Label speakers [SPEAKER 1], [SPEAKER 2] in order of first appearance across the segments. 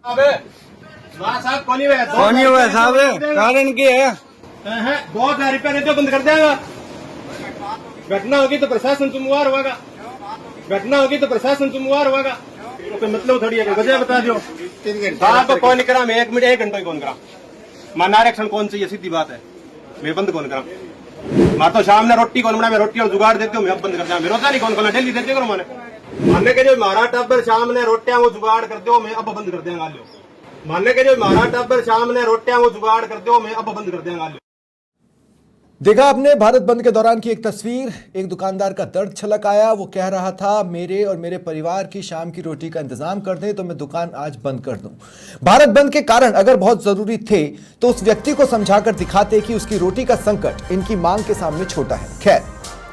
[SPEAKER 1] साहब कौन हुआ
[SPEAKER 2] साहब कारण क्या है?
[SPEAKER 1] 2,000 रुपया नहीं तो बंद कर देगा। घटना होगी तो प्रशासन जिम्मेवार होगा। घटना होगी तो प्रशासन जिम्मेवार होगा। तो मतलब थोड़ी है वजह बता दो। आप कौन करा? मैं 1 मिनट 1 घंटा कौन करा? मान आरक्षण कौन चाहिए? सीधी बात है। मैं बंद कौन करा? मैं तो शाम ने रोटी कौन बना? मैं रोटी और जुगाड़ देते हूँ। मैं अब बंद कर दिया। मैं रोता नहीं कौन कौन डेली देते करो माने के जो मारा टब्बर शाम ने रोटियां वो जुगाड़ कर दो। मैं अब बंद कर देंगे लो। मानने के जो मारा टब्बर शाम ने रोटियां वो जुगाड़ कर दो। मैं अब बंद कर देंगे।
[SPEAKER 3] देखा आपने भारत बंद के दौरान की एक तस्वीर। एक दुकानदार का दर्द छलक आया। वो कह रहा था मेरे और मेरे परिवार की शाम की रोटी का इंतजाम कर दें तो मैं दुकान आज बंद कर दूं। भारत बंद के कारण अगर बहुत जरूरी थे तो उस व्यक्ति को समझाकर दिखाते कि उसकी रोटी का संकट इनकी मांग के सामने छोटा है। खैर,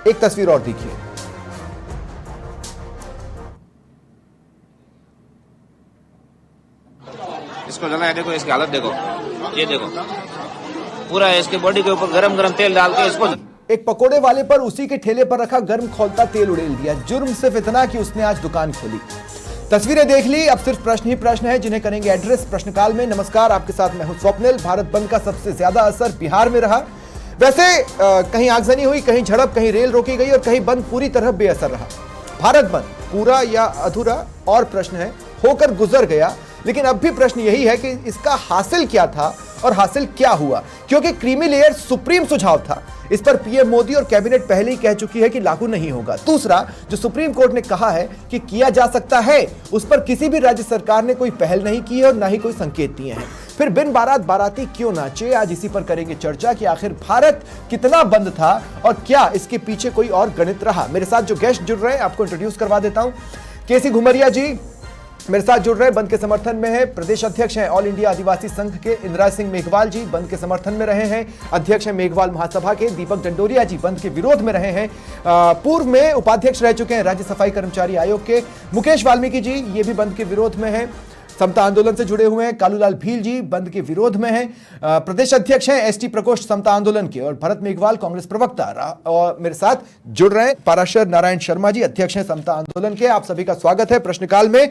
[SPEAKER 3] एक तस्वीर और देखिए।
[SPEAKER 4] इसको जलाया, देखो इसकी हालत देखो, ये देखो पूरा इसके बॉडी के ऊपर गरम गरम तेल डाल के इसको।
[SPEAKER 3] एक पकोड़े वाले पर उसी के ठेले पर रखा गर्म खौलता तेल उड़ेल दिया। जुर्म सिर्फ इतना कि उसने आज दुकान खोली। तस्वीरें देख ली, अब सिर्फ प्रश्न ही प्रश्न है जिन्हें करेंगे एड्रेस प्रश्नकाल में। नमस्कार, आपके साथ मैं हूं स्वप्निल। भारत बंद का सबसे ज्यादा असर बिहार में रहा। वैसे कहीं आगजनी हुई, कहीं झड़प, कहीं रेल रोकी गई और कहीं बंद पूरी तरह बेअसर रहा। भारत बंद पूरा या अधूरा और प्रश्न है, होकर गुजर गया। लेकिन अब भी प्रश्न यही है कि इसका हासिल क्या था और हासिल क्या हुआ, क्योंकि क्रीमी लेयर सुप्रीम सुझाव था। इस पर पीएम मोदी और कैबिनेट पहले ही कह चुकी है कि लागू नहीं होगा। दूसरा, जो सुप्रीम कोर्ट ने कहा है कि किया जा सकता है, उस पर किसी भी राज्य सरकार ने कोई पहल नहीं की है और ना ही कोई संकेत दिए हैं। फिर बिन बारात बाराती क्यों नाचे, आज इसी पर करेंगे चर्चा कि आखिर भारत कितना बंद था और क्या इसके पीछे कोई और गणित रहा। मेरे साथ जो गेस्ट जुड़ रहे हैं आपको इंट्रोड्यूस करवा देता हूं। केसी घुमरिया जी मेरे साथ जुड़ रहे हैं, बंद के समर्थन में है। प्रदेश अध्यक्ष हैं ऑल इंडिया आदिवासी संघ के। इंदिरा सिंह मेघवाल जी बंद के समर्थन में रहे हैं, अध्यक्ष हैं मेघवाल महासभा के। दीपक डंडोरिया जी बंद के विरोध में रहे हैं, पूर्व में उपाध्यक्ष रह चुके हैं राज्य सफाई कर्मचारी आयोग के। मुकेश वाल्मीकि जी ये भी बंद के विरोध में है, समता आंदोलन से जुड़े हुए हैं। कालूलाल भील जी बंद के विरोध में हैं, प्रदेश अध्यक्ष हैं एसटी प्रकोष्ठ समता आंदोलन के। और भरत मेघवाल कांग्रेस प्रवक्ता और मेरे साथ जुड़ रहे हैं पाराशर नारायण शर्मा जी, अध्यक्ष हैं समता आंदोलन के। आप सभी का स्वागत है प्रश्नकाल में।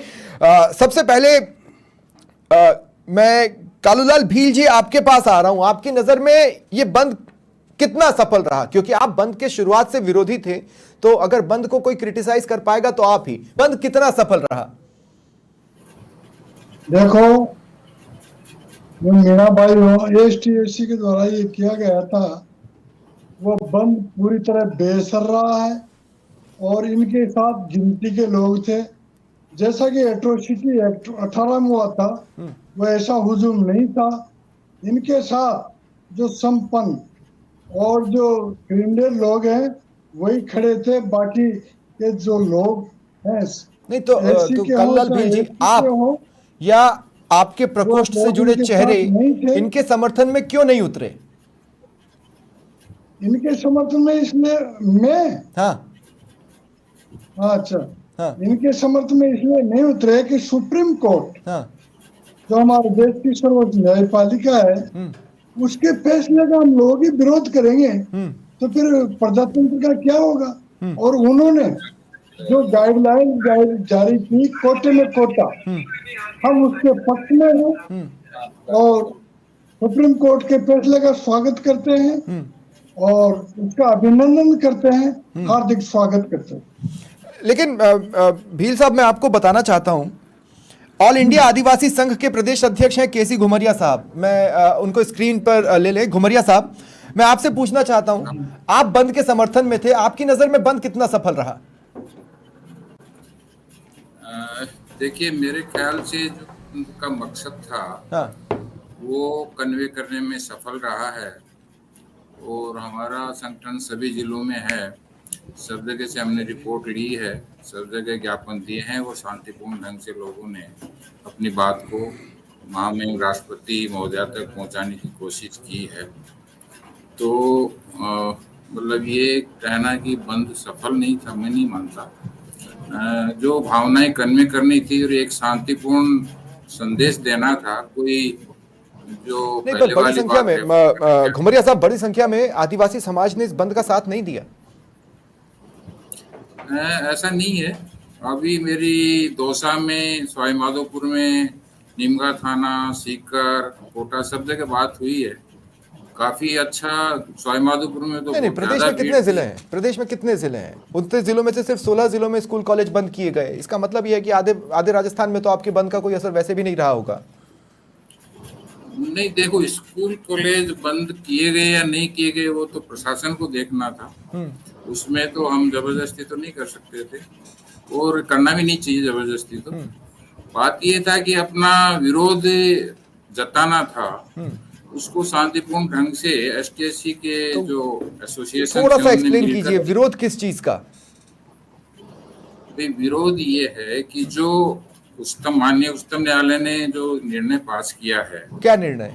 [SPEAKER 3] सबसे पहले मैं कालूलाल भील जी आपके पास आ रहा हूं। आपकी नजर में ये बंद कितना सफल रहा, क्योंकि आप बंद के शुरुआत से विरोधी थे, तो अगर बंद को कोई क्रिटिसाइज कर पाएगा तो आप ही। बंद कितना सफल रहा?
[SPEAKER 5] देखो, जो मीना भाई हो एसटी के द्वारा ये किया गया था, वो बंद पूरी तरह बेअसर रहा है। और इनके साथ गिनती के लोग थे। जैसा कि एट्रोसिटी एक्ट 18 में हुआ था, वो ऐसा हुजूम नहीं था। इनके साथ जो संपन्न और जो क्रिमिनल लोग हैं वही खड़े थे। बाकी के जो लोग हैं
[SPEAKER 3] नहीं तो कालूलाल भील जी, आप या आपके प्रकोष्ठ से जुड़े चेहरे इनके समर्थन में क्यों नहीं उतरे?
[SPEAKER 5] इनके समर्थन में इसलिए मैं अच्छा इनके समर्थन में इसलिए नहीं उतरे कि सुप्रीम कोर्ट जो हमारे देश की सर्वोच्च न्यायपालिका है, उसके फैसले का हम लोग ही विरोध करेंगे तो फिर प्रजातंत्र का क्या होगा। और उन्होंने जो गाइडलाइन जारी की, कोटे में कोटा, हम उसके पक्ष में हैं और सुप्रीम कोर्ट के फैसले का स्वागत करते हैं और उसका अभिनंदन करते हैं, हार्दिक स्वागत करते हैं।
[SPEAKER 3] लेकिन भील साहब, मैं आपको बताना चाहता हूं, ऑल इंडिया आदिवासी संघ के प्रदेश अध्यक्ष हैं केसी घुमरिया साहब। मैं उनको स्क्रीन पर ले लें। घुमरिया साहब, मैं आपसे पूछना चाहता हूं, आप बंद के समर्थन में थे, आपकी नजर में बंद कितना सफल रहा?
[SPEAKER 6] देखिए, मेरे ख्याल से जो उनका मकसद था वो कन्वे करने में सफल रहा है। और हमारा संगठन सभी जिलों में है, सब जगह से हमने रिपोर्ट ली है, सब जगह ज्ञापन दिए हैं और शांतिपूर्ण ढंग से लोगों ने अपनी बात को महामहिम राष्ट्रपति महोदया तक पहुंचाने की कोशिश की है। तो मतलब ये कहना कि बंद सफल नहीं था, मैं नहीं मानता। जो भावनाएं कन्वे करनी थी और एक शांतिपूर्ण संदेश देना था, कोई जो
[SPEAKER 3] नहीं, पर बड़ी संख्या में घुमरिया साहब, बड़ी संख्या में आदिवासी समाज ने इस बंद का साथ नहीं दिया।
[SPEAKER 6] ऐसा नहीं है। अभी मेरी दौसा में, सवाई माधोपुर में नीमगा थाना, सीकर, कोटा सब जगह बात हुई है। काफी अच्छा। सवाईमाधोपुर में तो
[SPEAKER 3] नहीं,
[SPEAKER 6] बहुत
[SPEAKER 3] प्रदेश
[SPEAKER 6] ज्यादा
[SPEAKER 3] में कितने
[SPEAKER 6] भीड़
[SPEAKER 3] जिले
[SPEAKER 6] थी।
[SPEAKER 3] हैं? प्रदेश में कितने जिले हैं? 29 जिलों में से सिर्फ 16 जिलों में स्कूल कॉलेज बंद किए गए। इसका मतलब यह है कि आधे राजस्थान में तो आपके बंद का कोई असर वैसे भी नहीं रहा होगा।
[SPEAKER 6] नहीं, देखो, स्कूल कॉलेज बंद किए गए या नहीं किए गए वो तो प्रशासन को देखना था। उसमें तो हम जबरदस्ती तो नहीं कर सकते थे, और करना भी नहीं चाहिए जबरदस्ती। तो बात ये था कि अपना विरोध जताना था, उसको शांतिपूर्ण ढंग से एसटीएससी के जो एसोसिएशन
[SPEAKER 3] थोड़ा सा
[SPEAKER 6] उनने
[SPEAKER 3] एक्सप्लेन
[SPEAKER 6] मिलकर-
[SPEAKER 3] कीजिए, विरोध किस चीज का?
[SPEAKER 6] भाई, विरोध ये है कि जो माननीय उच्चतम न्यायालय ने जो निर्णय पास किया है,
[SPEAKER 3] क्या निर्णय?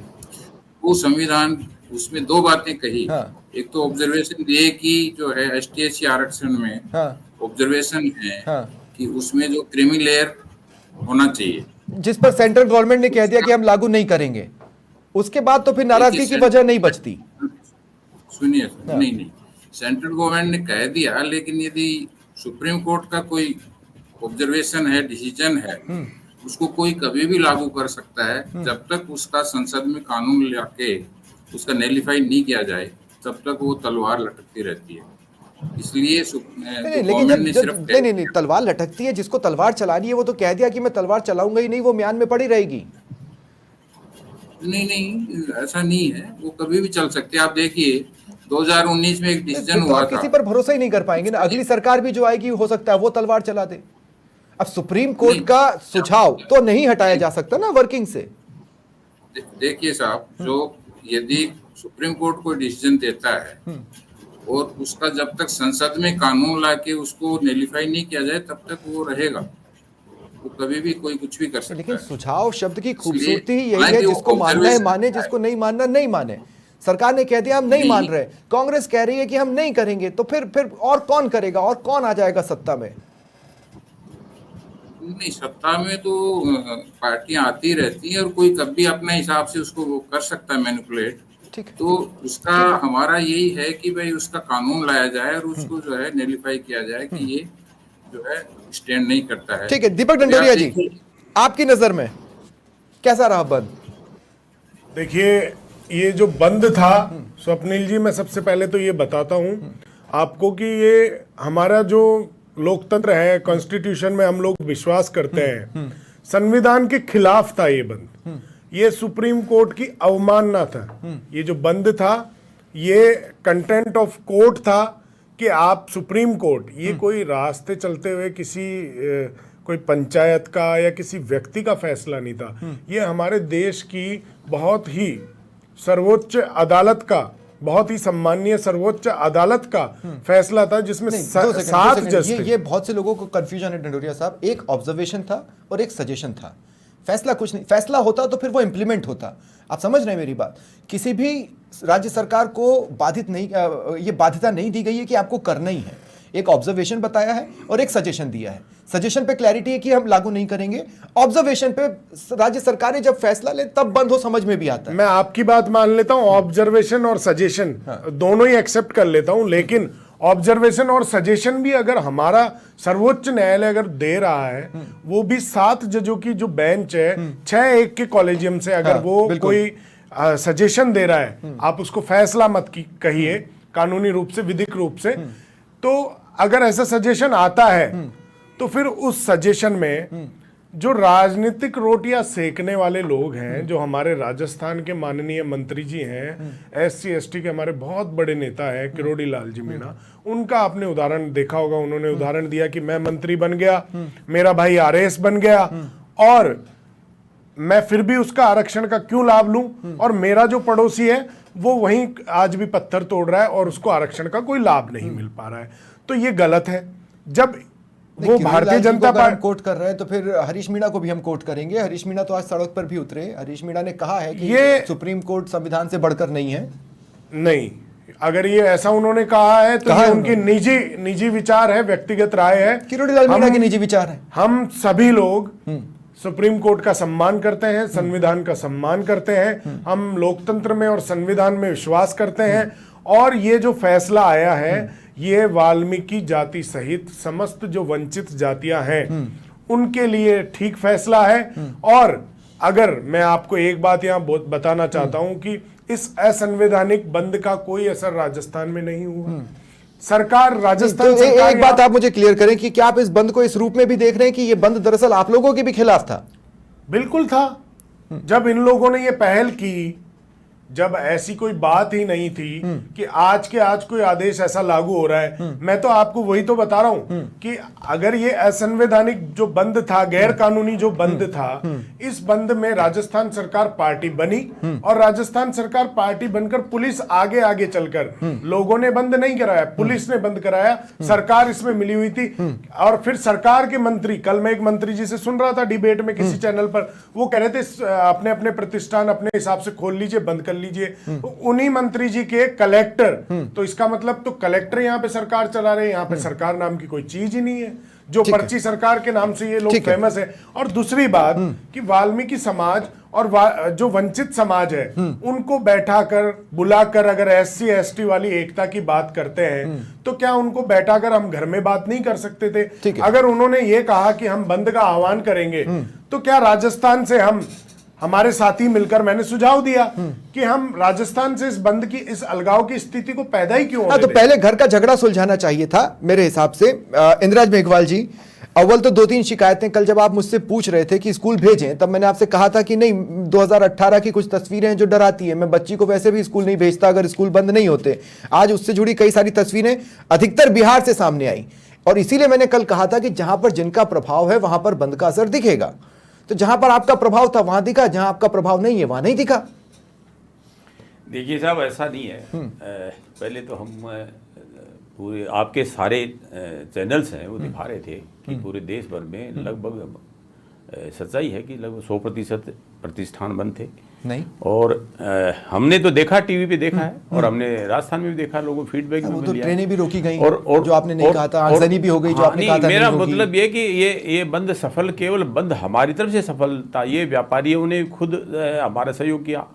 [SPEAKER 6] वो संविधान, उसमें दो बातें कही।
[SPEAKER 3] हाँ।
[SPEAKER 6] एक तो ऑब्जर्वेशन दिए कि जो है एसटीएससी आरक्षण में
[SPEAKER 3] हाँ।
[SPEAKER 6] ऑब्जर्वेशन है
[SPEAKER 3] हाँ।
[SPEAKER 6] कि उसमें जो क्रीमी लेयर होना चाहिए,
[SPEAKER 3] जिस पर सेंट्रल गवर्नमेंट ने कह दिया कि हम लागू नहीं करेंगे, उसके बाद तो फिर नाराजगी की वजह नहीं बचती।
[SPEAKER 6] सुनिए। नहीं, सेंट्रल गवर्नमेंट ने कह दिया, लेकिन यदि सुप्रीम कोर्ट का कोई ऑब्जर्वेशन है, डिसीजन है, उसको कोई कभी भी लागू कर सकता है। जब तक उसका संसद में कानून लाके उसका नेलिफाई नहीं किया जाए, तब तक वो तलवार लटकती रहती है। इसलिए
[SPEAKER 3] नहीं, लेकिन
[SPEAKER 6] गवर्नमेंट ने सिर्फ
[SPEAKER 3] नहीं, तलवार लटकती है। जिसको तलवार चलानी है वो तो कह दिया कि मैं तलवार चलाऊंगा ही नहीं, वो म्यान में पड़ी रहेगी।
[SPEAKER 6] नहीं, ऐसा नहीं है, वो कभी भी चल सकती है। आप देखिए 2019 में एक डिसीजन
[SPEAKER 3] फिर तो
[SPEAKER 6] हुआ
[SPEAKER 3] आप
[SPEAKER 6] था।
[SPEAKER 3] किसी पर भरोसा ही नहीं कर पाएंगे ना। अगली सरकार भी जो आएगी हो सकता है वो तलवार चला दे। अब सुप्रीम कोर्ट
[SPEAKER 6] नहीं।
[SPEAKER 3] का सुझाव तो नहीं हटाया जा सकता ना वर्किंग से।
[SPEAKER 6] देखिए साहब, जो यदि सुप्रीम कोर्ट कोई डिसीजन देता है और उसका जब तक संसद में कानून लाके उसको नेलिफाई नहीं किया जाए, तब तक वो रहेगा। वो कभी भी कोई कुछ भी कर सकता
[SPEAKER 3] लेकिन
[SPEAKER 6] है।
[SPEAKER 3] सुझाव शब्द की
[SPEAKER 6] इसलिए
[SPEAKER 3] खूबसूरती ही यही है,
[SPEAKER 6] हालांकि वो
[SPEAKER 3] जिसको मानना है
[SPEAKER 6] observation
[SPEAKER 3] माने,
[SPEAKER 6] है।
[SPEAKER 3] जिसको नहीं मानना नहीं माने। सरकार ने कह दिया हम नहीं मान
[SPEAKER 6] नहीं।
[SPEAKER 3] रहे, कांग्रेस कह रही है कि हम नहीं करेंगे, तो फिर और कौन करेगा और कौन आ जाएगा सत्ता में?
[SPEAKER 6] नहीं, सत्ता में तो पार्टियां आती रहती हैं और कोई कभी अपने हिसाब से उसको वो कर सकता है मैनिपुलेट।
[SPEAKER 3] ठीक है।
[SPEAKER 6] तो उसका हमारा यही है कि भाई उसका कानून लाया जाए और उसको जो है नेलिफाई किया जाए कि ये जो है स्टैंड नहीं करता है।
[SPEAKER 3] ठीक है, दीपक डंडोरिया जी, आपकी नजर में कैसा रहा बंद?
[SPEAKER 7] देखिए, ये जो बंद था स्वप्निल जी, मैं सबसे पहले तो ये बताता हूं आपको कि ये हमारा जो लोकतंत्र है, कॉन्स्टिट्यूशन में हम लोग विश्वास करते हैं, संविधान के खिलाफ था ये बंद। ये सुप्रीम कोर्ट की अवमानना था। ये जो बंद था ये कंटेंट ऑफ कोर्ट था कि आप सुप्रीम कोर्ट, ये कोई रास्ते चलते हुए किसी कोई पंचायत का या किसी व्यक्ति का फैसला नहीं था। ये हमारे देश की बहुत ही सर्वोच्च अदालत का, बहुत ही सम्मानीय सर्वोच्च अदालत का फैसला था, जिसमें 7 जज थे।
[SPEAKER 3] ये बहुत से लोगों को कंफ्यूजन है डंडोरिया साहब। एक ऑब्जर्वेशन था और एक सजेशन था। फैसला कुछ नहीं, फैसला होता तो फिर वो इंप्लीमेंट होता। आप समझ रहे हैं मेरी बात? किसी भी राज्य सरकार को ये बाध्यता नहीं दी गई है कि आपको करना ही है। एक ऑब्जर्वेशन बताया है और एक सजेशन दिया है। सजेशन पे क्लैरिटी है कि हम लागू नहीं करेंगे, ऑब्जर्वेशन पे राज्य सरकारें जब फैसला ले तब बंद हो, समझ में भी आता है।
[SPEAKER 7] मैं आपकी बात मान लेता हूं, ऑब्जर्वेशन और सजेशन दोनों ही एक्सेप्ट कर लेता हूं, लेकिन ऑब्जर्वेशन और सजेशन भी अगर हमारा सर्वोच्च न्यायालय अगर दे रहा है, वो भी 7 जजों की जो बेंच है, 6-1 के कॉलेजियम से अगर वो कोई सजेशन दे रहा है, आप उसको फैसला मत कहिए, कानूनी रूप से, विधिक रूप से, तो अगर ऐसा सजेशन आता है तो फिर उस सजेशन में जो राजनीतिक रोटियां सेकने वाले लोग हैं, जो हमारे राजस्थान के माननीय मंत्री जी हैं, SC ST के हमारे बहुत बड़े नेता हैं किरोड़ी लाल जी मीणा, उनका आपने उदाहरण देखा होगा। उन्होंने उदाहरण दिया कि मैं मंत्री बन गया, मेरा भाई RAS बन गया, और मैं फिर भी उसका आरक्षण का क्यों लाभ लूं, और मेरा जो पड़ोसी है वो वहीं आज भी पत्थर तोड़ रहा है और उसको आरक्षण का कोई लाभ नहीं मिल पा रहा है। तो ये गलत है। जब वो भारतीय जनता पार्टी
[SPEAKER 3] कोर्ट कर रहे हैं तो फिर हरीश मीणा को भी हम कोर्ट करेंगे। हरीश मीणा तो आज सड़क पर भी उतरे। हरीश मीणा ने कहा है कि
[SPEAKER 7] ये
[SPEAKER 3] सुप्रीम कोर्ट संविधान से बढ़कर नहीं है।
[SPEAKER 7] नहीं, अगर ये ऐसा उन्होंने कहा है तो ये उनकी निजी विचार है, व्यक्तिगत राय है।
[SPEAKER 3] किरोड़ी लाल मीणा के निजी विचार है।
[SPEAKER 7] हम सभी लोग सुप्रीम कोर्ट का सम्मान करते हैं, संविधान का सम्मान करते हैं, हम लोकतंत्र में और संविधान में विश्वास करते हैं, और ये जो फैसला आया है ये वाल्मीकि जाति सहित समस्त जो वंचित जातियां हैं उनके लिए ठीक फैसला है। और अगर मैं आपको एक बात यहाँ बताना चाहता हूं कि इस असंवैधानिक बंद का कोई असर राजस्थान में नहीं हुआ। सरकार राजस्थान
[SPEAKER 3] तो
[SPEAKER 7] सरकार
[SPEAKER 3] एक बात आप मुझे क्लियर करें कि क्या आप इस बंद को इस रूप में भी देख रहे हैं कि ये बंद दरअसल आप लोगों के भी खिलाफ था?
[SPEAKER 7] बिल्कुल था। जब इन लोगों ने ये पहल की, जब ऐसी कोई बात ही नहीं थी कि आज के आज कोई आदेश ऐसा लागू हो रहा है, मैं तो आपको वही तो बता रहा हूं कि अगर ये असंवैधानिक जो बंद था, गैर कानूनी जो बंद था, इस बंद में राजस्थान सरकार पार्टी बनी और राजस्थान सरकार पार्टी बनकर पुलिस आगे आगे चलकर, लोगों ने बंद नहीं कराया, पुलिस ने बंद कराया, सरकार इसमें मिली हुई थी। और फिर सरकार के मंत्री, कल मैं एक मंत्री जी से सुन रहा था डिबेट में किसी चैनल पर, वो कह रहे थे अपने अपने प्रतिष्ठान अपने हिसाब से खोल लीजिए, बंद कर लीजिए। उन्हीं मंत्री जी के कलेक्टर, तो इसका मतलब तो कलेक्टर यहाँ पे सरकार चला रहे हैं, यहाँ पे सरकार नाम की कोई चीज ही नहीं है, जो पर्ची सरकार के नाम से ये लोग फेमस है। और दूसरी बात कि वाल्मीकि समाज और जो वंचित समाज है उनको बैठाकर बुलाकर अगर SC ST वाली एकता की बात करते हैं तो क्या उनको बैठाकर हम घर में बात नहीं कर सकते थे? अगर उन्होंने ये कहा कि हम बंद का आह्वान करेंगे तो क्या राजस्थान से हमारे साथी मिलकर, मैंने सुझाव दिया कि हम राजस्थान से इस बंद की, इस अलगाव की स्थिति को पैदा ही क्यों?
[SPEAKER 3] तो पहले घर का झगड़ा सुलझाना चाहिए था मेरे हिसाब से। इंद्राज मेघवाल जी, अव्वल तो 2-3 शिकायतें कल जब आप मुझसे पूछ रहे थे कि स्कूल भेजें, तब मैंने आपसे कहा था कि नहीं, 2018 की कुछ तस्वीरें हैं जो डराती है, मैं बच्ची को वैसे भी स्कूल नहीं भेजता अगर स्कूल बंद नहीं होते। आज उससे जुड़ी कई सारी तस्वीरें अधिकतर बिहार से सामने आई और इसीलिए मैंने कल कहा था कि जहां पर जिनका प्रभाव है वहां पर बंद का असर दिखेगा। तो जहां पर आपका प्रभाव था वहां दिखा, जहां आपका प्रभाव नहीं है वहां नहीं दिखा।
[SPEAKER 8] देखिए साहब, ऐसा नहीं है। पहले तो हम पूरे आपके सारे चैनल्स हैं वो दिखा रहे थे कि पूरे देश भर में लगभग सच्चाई है कि लगभग 100% प्रतिष्ठान बंद थे।
[SPEAKER 3] नहीं,
[SPEAKER 8] और हमने तो देखा, टीवी पे देखा है और हमने राजस्थान में भी देखा, लोगों फीडबैक
[SPEAKER 3] वो
[SPEAKER 8] भी
[SPEAKER 3] तो
[SPEAKER 8] लिया।
[SPEAKER 3] ट्रेनें भी रोकी गई
[SPEAKER 8] और
[SPEAKER 3] जो आपने नहीं कहा था, आगजनी भी हो गई जो आपने कहा था।
[SPEAKER 8] मेरा मतलब ये कि ये बंद सफल, केवल बंद हमारी तरफ से सफल था, ये व्यापारियों ने खुद हमारा सहयोग किया।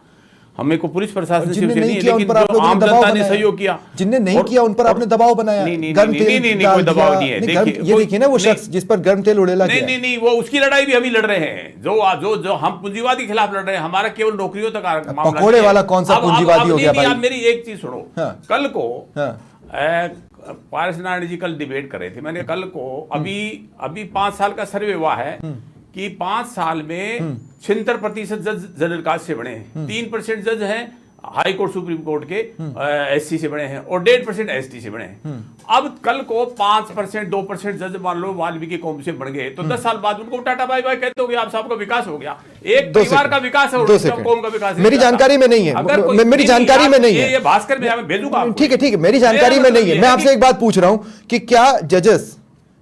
[SPEAKER 8] हमें को पुलिस प्रशासन से नहीं, लेकिन जो आम जनता ने सहयोग किया,
[SPEAKER 3] जिन्हें नहीं किया उन पर आपने दबाव बनाया।
[SPEAKER 8] नहीं, कोई दबाव नहीं है।
[SPEAKER 3] ये देखिए ना, वो शख्स जिस पर गर्म तेल उड़ेला गया।
[SPEAKER 8] नहीं, वो उसकी लड़ाई भी हम ही लड़ रहे हैं, जो हम पूंजीवादी के खिलाफ लड़ रहे हैं। हमारा केवल नौकरियों तक मामला।
[SPEAKER 3] पकौड़े वाला कौन सा पूंजीवादी हो गया भाई?
[SPEAKER 8] आप मेरी एक चीज सुनो। कल को पारस नारायण जी कल डिबेट कर रहे थे, मैंने कल को अभी 5 साल का सर्वे हुआ है कि 5 साल में 76% जज जनरल कास्ट से बने हैं, 3% जज हैं हाई कोर्ट सुप्रीम कोर्ट के SC से बने हैं और 1.5% ST से बने हैं। अब कल को 5% 2% जज मान लो वाल्मीकि कौम से बन गए तो 10 साल बाद उनको टाटा बाय बाय कहते हो आप सबका विकास हो गया। एक परिवार का विकास है और कौम का विकास
[SPEAKER 3] मेरी जानकारी में नहीं है, मेरी जानकारी में नहीं है।
[SPEAKER 8] ये भास्कर में भेजूंगा।
[SPEAKER 3] ठीक है, मेरी जानकारी में नहीं है। मैं आपसे एक बात पूछ रहा हूं कि क्या जजेस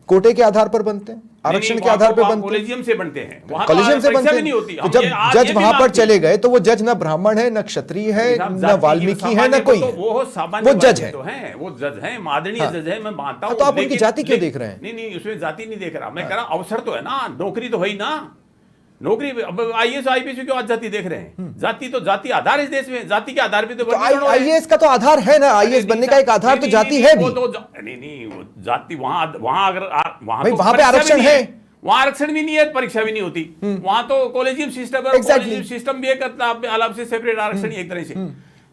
[SPEAKER 3] कोटे के आधार पर बनते हैं, आरक्षण के आधार पर बनते हैं?
[SPEAKER 8] कॉलेजियम से बनते हैं,
[SPEAKER 3] कॉलेजियम से बनते हैं। तो जब जज वहां पर चले गए तो वो जज न ब्राह्मण है, न क्षत्रिय है, न वाल्मीकि है, न कोई है, वो जज है।
[SPEAKER 8] वो जज है, माननीय जज है, मैं मानता हूँ।
[SPEAKER 3] तो आप उनकी जाति क्यों देख रहे हैं?
[SPEAKER 8] नहीं, उसमें जाति नहीं देख रहा मैं, कह रहा अवसर तो है ना, नौकरी तो है ही ना, नौकरी। अब IAS IPS क्यों आज जाति देख रहे हैं? जाति तो जाति आधार इस देश में, जाति के आधार पे तो
[SPEAKER 3] IAS का तो आधार है ना, IAS बनने का एक आधार तो जाति है भी।
[SPEAKER 8] नहीं, वो जाति वहां अगर
[SPEAKER 3] वहां पे आरक्षण है,
[SPEAKER 8] वहां आरक्षण भी नहीं है, परीक्षा भी नहीं होती। वहां तो कॉलेजियम सिस्टम है, कॉलेजियम सिस्टम भी करता है अलग से, सेपरेट आरक्षण ही एक तरह से।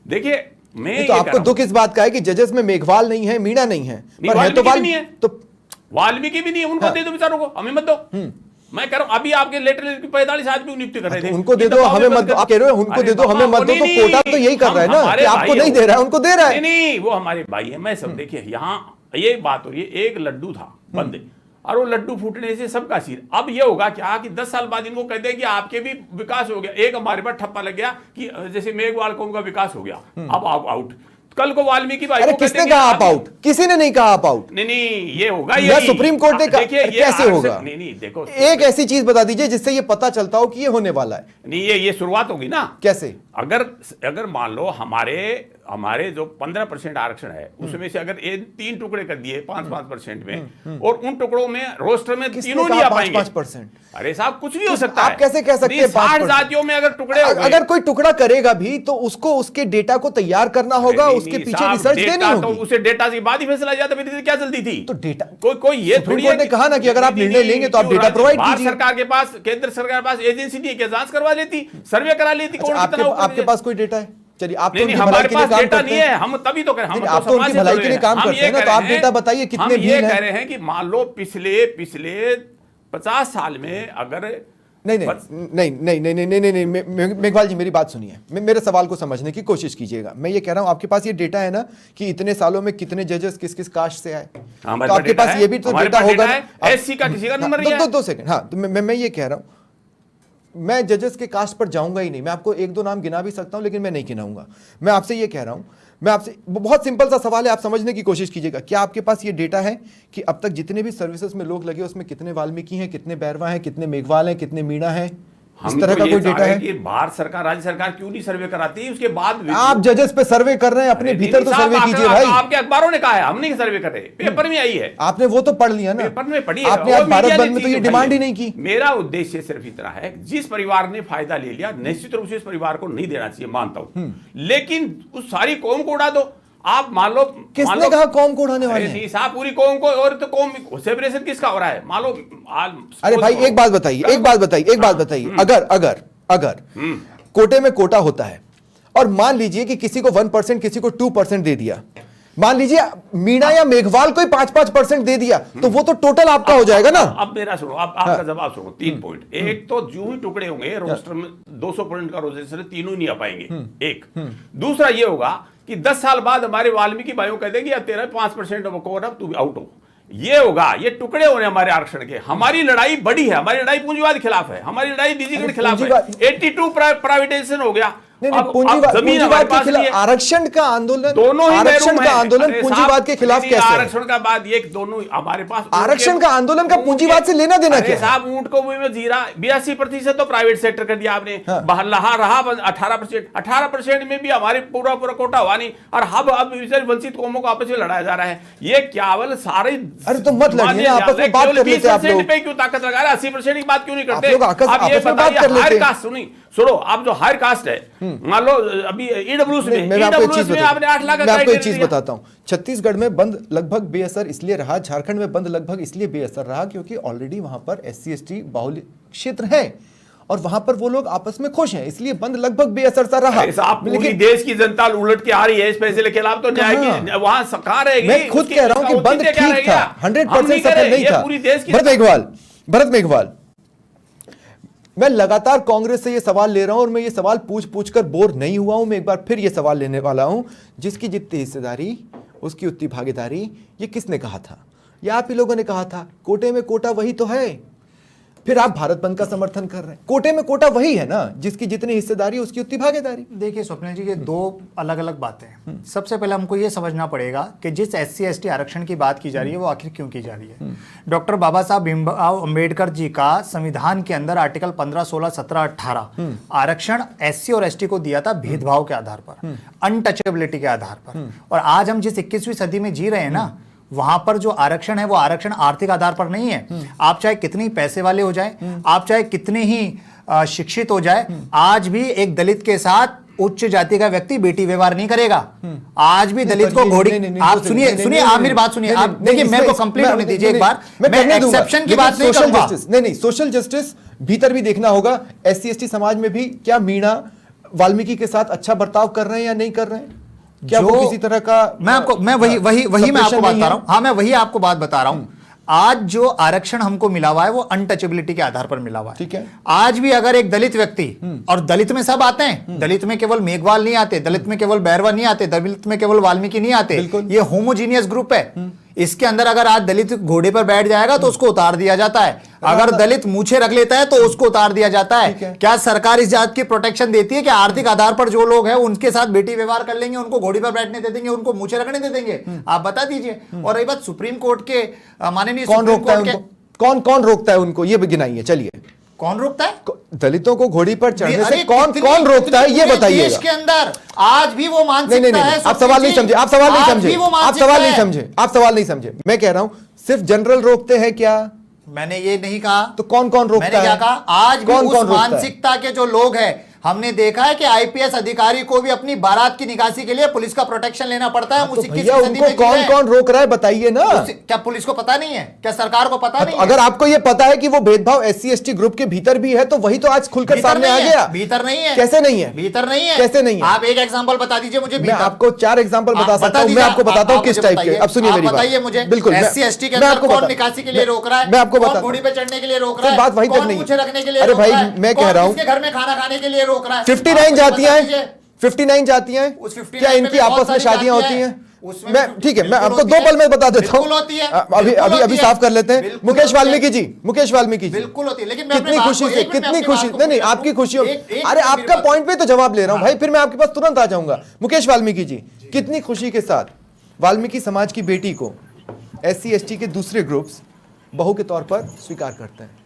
[SPEAKER 8] देखिए मैं
[SPEAKER 3] तो आपको दुख इस बात का है कि जजेस में मेघवाल नहीं है, मीणा नहीं है, पर है तो
[SPEAKER 8] वाल्मीकि भी नहीं है। उनको दे दो बेचारों को, हमें मत दो। मैं कह रहा हूं अभी आपके लेटर 45 आदमी नियुक्त कर रहे थे,
[SPEAKER 3] उनको दे दो हमें मत दो। आप कह रहे हो उनको दे दो हमें मत दो, तो कोटा तो यही कर रहा है ना कि आपको नहीं दे रहा है, उनको दे रहा है।
[SPEAKER 8] नहीं, वो हमारे भाई है। मैं सब देखिए यहाँ ये बात हो रही है, एक लड्डू था बंद और वो लड्डू फूटने से सबका सिर। अब ये होगा क्या कि 10 साल बाद इनको कह दे कि आपके भी विकास हो गया, एक हमारे पास ठप्पा लग गया कि जैसे मेघवाल कौम का विकास हो गया, अब आप आउट। कल को वाल्मीकि भाई को
[SPEAKER 3] किसने कहा आप आउट? किसी ने नहीं कहा आप आउट।
[SPEAKER 8] नहीं, ये होगा,
[SPEAKER 3] ये सुप्रीम कोर्ट ने कहा, कैसे होगा?
[SPEAKER 8] नहीं, देखो
[SPEAKER 3] एक ऐसी चीज बता दीजिए जिससे ये पता चलता हो कि ये होने वाला है।
[SPEAKER 8] नहीं, ये शुरुआत होगी ना।
[SPEAKER 3] कैसे?
[SPEAKER 8] अगर मान लो हमारे जो 15% आरक्षण है उसमें से अगर 3 टुकड़े कर दिए 5% में और उन टुकड़ों में रोस्टर में तीनों नहीं आ पाएंगे
[SPEAKER 3] 5%।
[SPEAKER 8] अरे साहब कुछ भी हो सकता है।
[SPEAKER 3] आप कैसे कह सकते हैं
[SPEAKER 8] 60 जातियों में अगर टुकड़े हो गए,
[SPEAKER 3] अगर कोई टुकड़ा करेगा भी तो उसको उसके डेटा को तैयार करना होगा, उसके पीछे रिसर्च देनी होगी।
[SPEAKER 8] तो उसे डेटा के बाद ही फैसला जाता, फिर क्या जल्दी थी?
[SPEAKER 3] तो डेटा
[SPEAKER 8] कोई ये थोड़ी है
[SPEAKER 3] ने कहा ना कि अगर आप निर्णय लेंगे तो आप डेटा प्रोवाइड कीजिए।
[SPEAKER 8] सरकार के पास, केंद्र सरकार के पास एजेंसी नहीं है, क्या जांच करवा लेती, सर्वे करा लेती? कौन कितना
[SPEAKER 3] आपके पास कोई डेटा है? चलिए, आप तो
[SPEAKER 8] हमारे पास डेटा नहीं है, हम तभी तो करें, हम
[SPEAKER 3] आप तो उनकी भलाई के लिए काम करते हैं ना, तो आप डेटा बताइए कितने बिल हैं।
[SPEAKER 8] हम ये कह रहे हैं कि मान लो पिछले 50 साल में अगर
[SPEAKER 3] नहीं, मेघवाल जी मेरी बात सुनिए, मेरे सवाल को समझने की कोशिश कीजिएगा। मैं ये कह रहा हूं आपके पास ये डेटा है ना कि इतने सालों में कितने जजेस किस किस कास्ट से आए, तो आपके पास ये भी तो डेटा होगा ना।
[SPEAKER 8] एससी का किसी का नंबर नहीं है।
[SPEAKER 3] 2 सेकंड, हाँ, तो मैं ये कह रहा हूं, मैं जजेस के कास्ट पर जाऊंगा ही नहीं। मैं आपको 1-2 नाम गिना भी सकता हूं, लेकिन मैं नहीं गिनाऊंगा। मैं आपसे ये कह रहा हूं, मैं आपसे, बहुत सिंपल सा सवाल है, आप समझने की कोशिश कीजिएगा। क्या आपके पास ये डेटा है कि अब तक जितने भी सर्विसेज में लोग लगे उसमें कितने वाल्मीकि हैं, कितने बैरवा हैं, कितने मेघवाल हैं, कितने मीणा हैं? इस तरह का कोई डेटा है
[SPEAKER 8] कि भारत सरकार, राज्य सरकार क्यों नहीं सर्वे कराती? उसके बाद
[SPEAKER 3] आप जजेस पे सर्वे कर रहे हैं, अपने भीतर तो सर्वे कीजिए भाई।
[SPEAKER 8] आपके अखबारों ने कहा है, हम नहीं सर्वे कर रहे, पेपर में आई है,
[SPEAKER 3] आपने वो तो पढ़ लिया ना,
[SPEAKER 8] पेपर में पढ़ी है।
[SPEAKER 3] आपने आज भारत बंद में तो ये डिमांड ही नहीं की।
[SPEAKER 8] मेरा उद्देश्य सिर्फ इतना है, जिस परिवार ने फायदा ले लिया निश्चित रूप से इस परिवार को नहीं देना चाहिए, मानता हूं, लेकिन उस सारी कौम को उड़ा दो। आप मान लो,
[SPEAKER 3] किसने कहा कौम को उड़ाने वाले
[SPEAKER 8] हैं? साहब पूरी कौम को, और तो कौम सेपरेशन किसका हो रहा है? मान लो,
[SPEAKER 3] अरे भाई एक बात बताइए, अगर कोटे में कोटा होता है और मान लीजिए कि किसी को 1%, किसी को 2% दे दिया, मान लीजिए मीणा या मेघवाल को 5% दे दिया, तो वो तो टोटल आपका हो जाएगा ना।
[SPEAKER 8] अब मेरा सुनो, आपका जवाब सुनो। 3 पॉइंट। एक तो जो ही टुकड़े होंगे रोस्टर में 200% का रोस्टर, तीनों नहीं आ पाएंगे। एक दूसरा ये होगा कि 10 साल बाद हमारे वाल्मीकि भाइयों कह देंगे यार तेरा 5% अब तू आउट हो। ये होगा, ये टुकड़े हो रहे हैं हमारे आरक्षण के। हमारी लड़ाई बड़ी है, हमारी लड़ाई पूंजीवाद के खिलाफ है, हमारी लड़ाई निजीकरण के खिलाफ है। 82 प्राइवेटाइजेशन हो गया।
[SPEAKER 3] पूंजीवाद के खिलाफ आरक्षण का आंदोलन,
[SPEAKER 8] दोनों ही
[SPEAKER 3] आरक्षण का आंदोलन पूंजीवाद के खिलाफ कैसे?
[SPEAKER 8] आरक्षण का बाद ये दोनों हमारे पास,
[SPEAKER 3] आरक्षण का आंदोलन का पूंजीवाद से लेना देना क्या?
[SPEAKER 8] साहब ऊंट को मुंह में जीरा, 82% तो प्राइवेट सेक्टर कर दिया आपने। बाहर रहा 18% में भी हमारे पूरा कोटा हुआ नहीं, और अब वंचित कौमों को आपस में लड़ाया जा रहा है। ये केवल सारे,
[SPEAKER 3] अरे तो मत लड़िए ना, आपस में बात कर लेते हैं आप लोग।
[SPEAKER 8] पे क्यों ताकत लगा रहे? 80% की बात क्यों नहीं करते?
[SPEAKER 3] आप ये बताइए, हायर कास्ट,
[SPEAKER 8] सुनो, आप जो हायर कास्ट है, मान लो अभी ईडब्ल्यूएस में आपने 8 लाख,
[SPEAKER 3] मैं आपको एक चीज बताता हूं। छत्तीसगढ़ में बंद लगभग बेअसर इसलिए रहा, झारखंड में बंद लगभग इसलिए बेअसर रहा क्योंकि ऑलरेडी वहां पर SC/ST बाहुल्य क्षेत्र है और वहां पर वो लोग आपस में खुश हैं, इसलिए बंद लगभग बेअसर सा रहा।
[SPEAKER 8] लेकिन देश की जनता उलट के आ रही है इस फैसले के खिलाफ, तो न्याय की वहां सरकार रहेगी।
[SPEAKER 3] मैं खुद कह रहा हूं कि बंद ठीक था, 100% सफल नहीं था। भरत मेघवाल, मैं लगातार कांग्रेस से ये सवाल ले रहा हूं और मैं ये सवाल पूछ कर बोर नहीं हुआ हूं। मैं एक बार फिर ये सवाल लेने वाला हूं, जिसकी जितनी हिस्सेदारी उसकी उतनी भागीदारी, ये किसने कहा था? ये आप ही लोगों ने कहा था। कोटे में कोटा वही तो है, फिर आप भारत बंद का समर्थन कर रहे हैं। कोटे में कोटा वही है ना, जिसकी जितनी हिस्सेदारी उसकी उतनी भागीदारी।
[SPEAKER 9] देखिए स्वप्निल जी, ये 2 अलग अलग बातें हैं। सबसे पहले हमको ये समझना पड़ेगा कि जिस SC/ST आरक्षण की बात की जा रही है वो आखिर क्यों की जा रही है। डॉक्टर बाबा साहब भीमराव अम्बेडकर जी का संविधान के अंदर आर्टिकल 15, 16, 17, 18 आरक्षण SC और ST को दिया था भेदभाव के आधार पर, अनटचेबिलिटी के आधार पर। और आज हम जिस 21वीं सदी में जी रहे हैं ना, वहां पर जो आरक्षण है वो आरक्षण आर्थिक आधार पर नहीं है। आप चाहे कितने ही पैसे वाले हो जाए, आप चाहे कितने ही शिक्षित हो जाए, आज भी एक दलित के साथ उच्च जाति का व्यक्ति बेटी व्यवहार नहीं करेगा। आज भी दलित को घोड़ी, आप सुनिए आप मेरी बात सुनिए, आप देखिए मेरे को कंप्लीट होने दीजिए एक बार। मैं एक्सेप्शन की बात नहीं करूंगा।
[SPEAKER 3] नहीं, सोशल जस्टिस भीतर भी देखना होगा। SC/ST समाज में भी क्या मीणा वाल्मीकि के साथ अच्छा बर्ताव कर रहे हैं या नहीं कर रहे हैं? क्या वो किसी तरह का,
[SPEAKER 9] मैं आपको वही मैं आपको बात बता रहा हूं। हाँ, मैं वही आपको बात बता रहा हूं। आज जो आरक्षण हमको मिला हुआ है वो अनटचेबिलिटी के आधार पर मिला हुआ है।
[SPEAKER 3] ठीक है।
[SPEAKER 9] आज भी अगर एक दलित व्यक्ति, और दलित में सब आते हैं, दलित में केवल मेघवाल नहीं आते, दलित में केवल बैरवा नहीं आते, दलित में केवल वाल्मीकि नहीं आते, ये होमोजीनियस ग्रुप है। इसके अंदर अगर आज दलित घोड़े पर बैठ जाएगा तो उसको उतार दिया जाता है, अगर दलित मूछे रख लेता है तो उसको उतार दिया जाता है। क्या सरकार इस जात की प्रोटेक्शन देती है कि आर्थिक आधार पर जो लोग हैं उनके साथ बेटी व्यवहार कर लेंगे, उनको घोड़ी पर बैठने दे देंगे, उनको मूछे रखने दे देंगे? आप बता दीजिए। और रही बात सुप्रीम कोर्ट के, माननीय
[SPEAKER 3] कौन रोकता है उनको? ये भी गिनाइए। चलिए,
[SPEAKER 9] कौन रोकता है?
[SPEAKER 3] दलितों को घोड़ी पर चढ़ने से
[SPEAKER 9] अरे
[SPEAKER 3] कौन
[SPEAKER 9] कितनी-
[SPEAKER 3] कौन रोकता है, ये
[SPEAKER 9] पूरे
[SPEAKER 3] बताइएगा।
[SPEAKER 9] देश के अंदर आज भी वो
[SPEAKER 3] नहीं
[SPEAKER 9] मानसिकता
[SPEAKER 3] नहीं नहीं,
[SPEAKER 9] है।
[SPEAKER 3] आप सवाल नहीं समझे, आप सवाल नहीं
[SPEAKER 9] आज
[SPEAKER 3] समझे,
[SPEAKER 9] भी वो
[SPEAKER 3] आप
[SPEAKER 9] मानसिकता
[SPEAKER 3] सवाल नहीं
[SPEAKER 9] है।
[SPEAKER 3] समझे, आप सवाल नहीं समझे। मैं कह रहा हूं सिर्फ जनरल रोकते हैं क्या?
[SPEAKER 9] मैंने ये नहीं कहा।
[SPEAKER 3] तो कौन कौन रोकता
[SPEAKER 9] मैंने क्या
[SPEAKER 3] है?
[SPEAKER 9] कहा? आज भी
[SPEAKER 3] कौन
[SPEAKER 9] उस
[SPEAKER 3] कौन रोकता है?
[SPEAKER 9] मानसिकता के जो लोग हैं, हमने देखा है कि आईपीएस अधिकारी को भी अपनी बारात की निकासी के लिए पुलिस का प्रोटेक्शन लेना पड़ता है। हम
[SPEAKER 3] तो
[SPEAKER 9] उसी
[SPEAKER 3] भैया उनको कौन कौन रोक रहा है बताइए ना।
[SPEAKER 9] क्या पुलिस को पता नहीं है? क्या सरकार को पता नहीं है?
[SPEAKER 3] अगर आपको ये पता है कि वो भेदभाव SC/ST ग्रुप के भीतर भी है तो वही तो आज खुलकर
[SPEAKER 9] भीतर
[SPEAKER 3] सामने आ
[SPEAKER 9] नहीं है,
[SPEAKER 3] गया।
[SPEAKER 9] भीतर नहीं है।
[SPEAKER 3] कैसे नहीं है?
[SPEAKER 9] भीतर नहीं है।
[SPEAKER 3] कैसे नहीं है?
[SPEAKER 9] आप एक एग्जांपल बता दीजिए मुझे।
[SPEAKER 3] मैं
[SPEAKER 9] भीतर
[SPEAKER 3] आपको 4 एग्जांपल बता सकता हूं। मैं
[SPEAKER 9] दीजिए।
[SPEAKER 3] आपको बताता हूं
[SPEAKER 9] आप
[SPEAKER 3] किस
[SPEAKER 9] मुझे
[SPEAKER 3] टाइप के।
[SPEAKER 9] बताइए।
[SPEAKER 3] अब सुनिए
[SPEAKER 9] आप
[SPEAKER 3] मेरी बात।
[SPEAKER 9] बताइए मुझे,
[SPEAKER 3] बिल्कुल
[SPEAKER 9] SC/ST के
[SPEAKER 3] मैं
[SPEAKER 9] अंदर
[SPEAKER 3] आपको
[SPEAKER 9] कौन
[SPEAKER 3] बता-
[SPEAKER 9] निकासी के लिए रोक रहा है?
[SPEAKER 3] मैं आपको
[SPEAKER 9] कौन
[SPEAKER 3] बता
[SPEAKER 9] घोड़ी पे चढ़ने के लिए रोक रहा
[SPEAKER 3] फिर
[SPEAKER 9] है?
[SPEAKER 3] बात वहीं तक
[SPEAKER 9] कौन
[SPEAKER 3] नहीं है।
[SPEAKER 9] मूछें रखने के लिए
[SPEAKER 3] अरे
[SPEAKER 9] रोक
[SPEAKER 3] भाई,
[SPEAKER 9] रहा है?
[SPEAKER 3] मैं कह
[SPEAKER 9] कौन
[SPEAKER 3] रहा हूं
[SPEAKER 9] किसके घर में खाना खाने के लिए रोक रहा है?
[SPEAKER 3] 59 जातियां
[SPEAKER 9] आप मुझे बता
[SPEAKER 3] हैं, 59 जातियां हैं।
[SPEAKER 9] उस 59
[SPEAKER 3] क्या
[SPEAKER 9] में
[SPEAKER 3] इनकी
[SPEAKER 9] भी बहुत
[SPEAKER 3] आपस में
[SPEAKER 9] सारी
[SPEAKER 3] शादियां
[SPEAKER 9] जातियां
[SPEAKER 3] होती
[SPEAKER 9] हैं।
[SPEAKER 3] हैं?
[SPEAKER 9] उसमें
[SPEAKER 3] मैं ठीक है, मैं
[SPEAKER 9] बिल्कुल
[SPEAKER 3] आपको
[SPEAKER 9] होती
[SPEAKER 3] 2
[SPEAKER 9] है।
[SPEAKER 3] पल में बता देता हूं।
[SPEAKER 9] बिल्कुल होती है।
[SPEAKER 3] अभी
[SPEAKER 9] बिल्कुल
[SPEAKER 3] अभी
[SPEAKER 9] होती
[SPEAKER 3] अभी
[SPEAKER 9] है।
[SPEAKER 3] साफ कर लेते हैं।
[SPEAKER 9] बिल्कुल
[SPEAKER 3] मुकेश
[SPEAKER 9] होती है।
[SPEAKER 3] वाल्मीकि जी, मुकेश वाल्मीकि जी,
[SPEAKER 9] बिल्कुल होती है। लेकिन मैं अपनी
[SPEAKER 3] कितनी
[SPEAKER 9] बात
[SPEAKER 3] खुशी
[SPEAKER 9] को-
[SPEAKER 3] से,
[SPEAKER 9] एक मिनट, मैं
[SPEAKER 3] कितनी
[SPEAKER 9] अपनी
[SPEAKER 3] खुशी,
[SPEAKER 9] बात को
[SPEAKER 3] नहीं नहीं,
[SPEAKER 9] पूरा
[SPEAKER 3] आपकी
[SPEAKER 9] करूं।
[SPEAKER 3] खुशी हो।
[SPEAKER 9] एक
[SPEAKER 3] अरे
[SPEAKER 9] मिनट
[SPEAKER 3] आपका
[SPEAKER 9] मेरी बात-
[SPEAKER 3] पॉइंट पे तो जवाब ले रहा हूं भाई, फिर मैं आपके पास तुरंत आ जाऊंगा। मुकेश वाल्मीकि जी, कितनी खुशी के साथ वाल्मीकि समाज की बेटी को SC/ST के दूसरे ग्रुप्स बहू के तौर पर स्वीकार करते हैं।